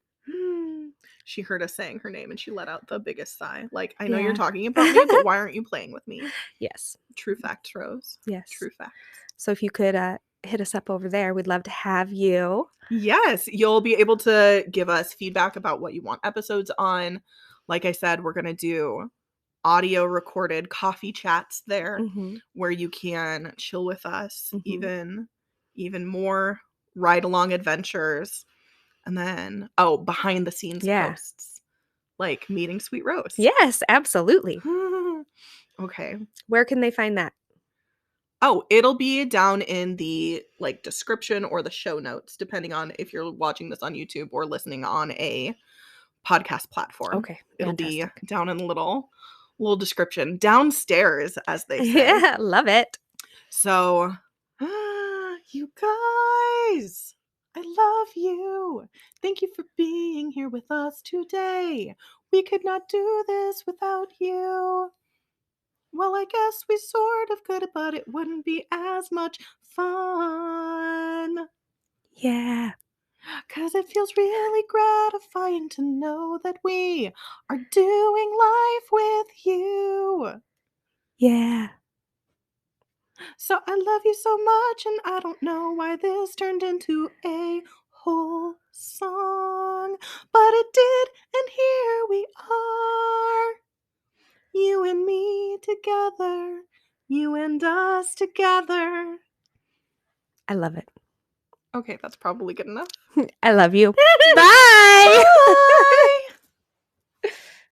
She heard us saying her name and she let out the biggest sigh. Like, I know you're Yeah. talking about me, but why aren't you playing with me? Yes. True facts, Rose. Yes. True facts. So if you could hit us up over there, we'd love to have you. Yes, you'll be able to give us feedback about what you want episodes on. Like I said, we're going to do audio recorded coffee chats there where you can chill with us, even more ride along adventures. And then, behind the scenes posts, like meeting Sweet Rose. Yes, absolutely. Okay. Where can they find that? Oh, it'll be down in the description or the show notes, depending on if you're watching this on YouTube or listening on a podcast platform. Okay. It'll be down in the little description downstairs, as they say. Yeah, love it. So, you guys, I love you. Thank you for being here with us today. We could not do this without you. Well, I guess we sort of could, but it wouldn't be as much fun. Yeah. 'Cause it feels really gratifying to know that we are doing life with you. Yeah. So I love you so much, and I don't know why this turned into a whole song. But it did, and here we are. You and me together. You and us together. I love it. Okay, that's probably good enough. I love you. Bye!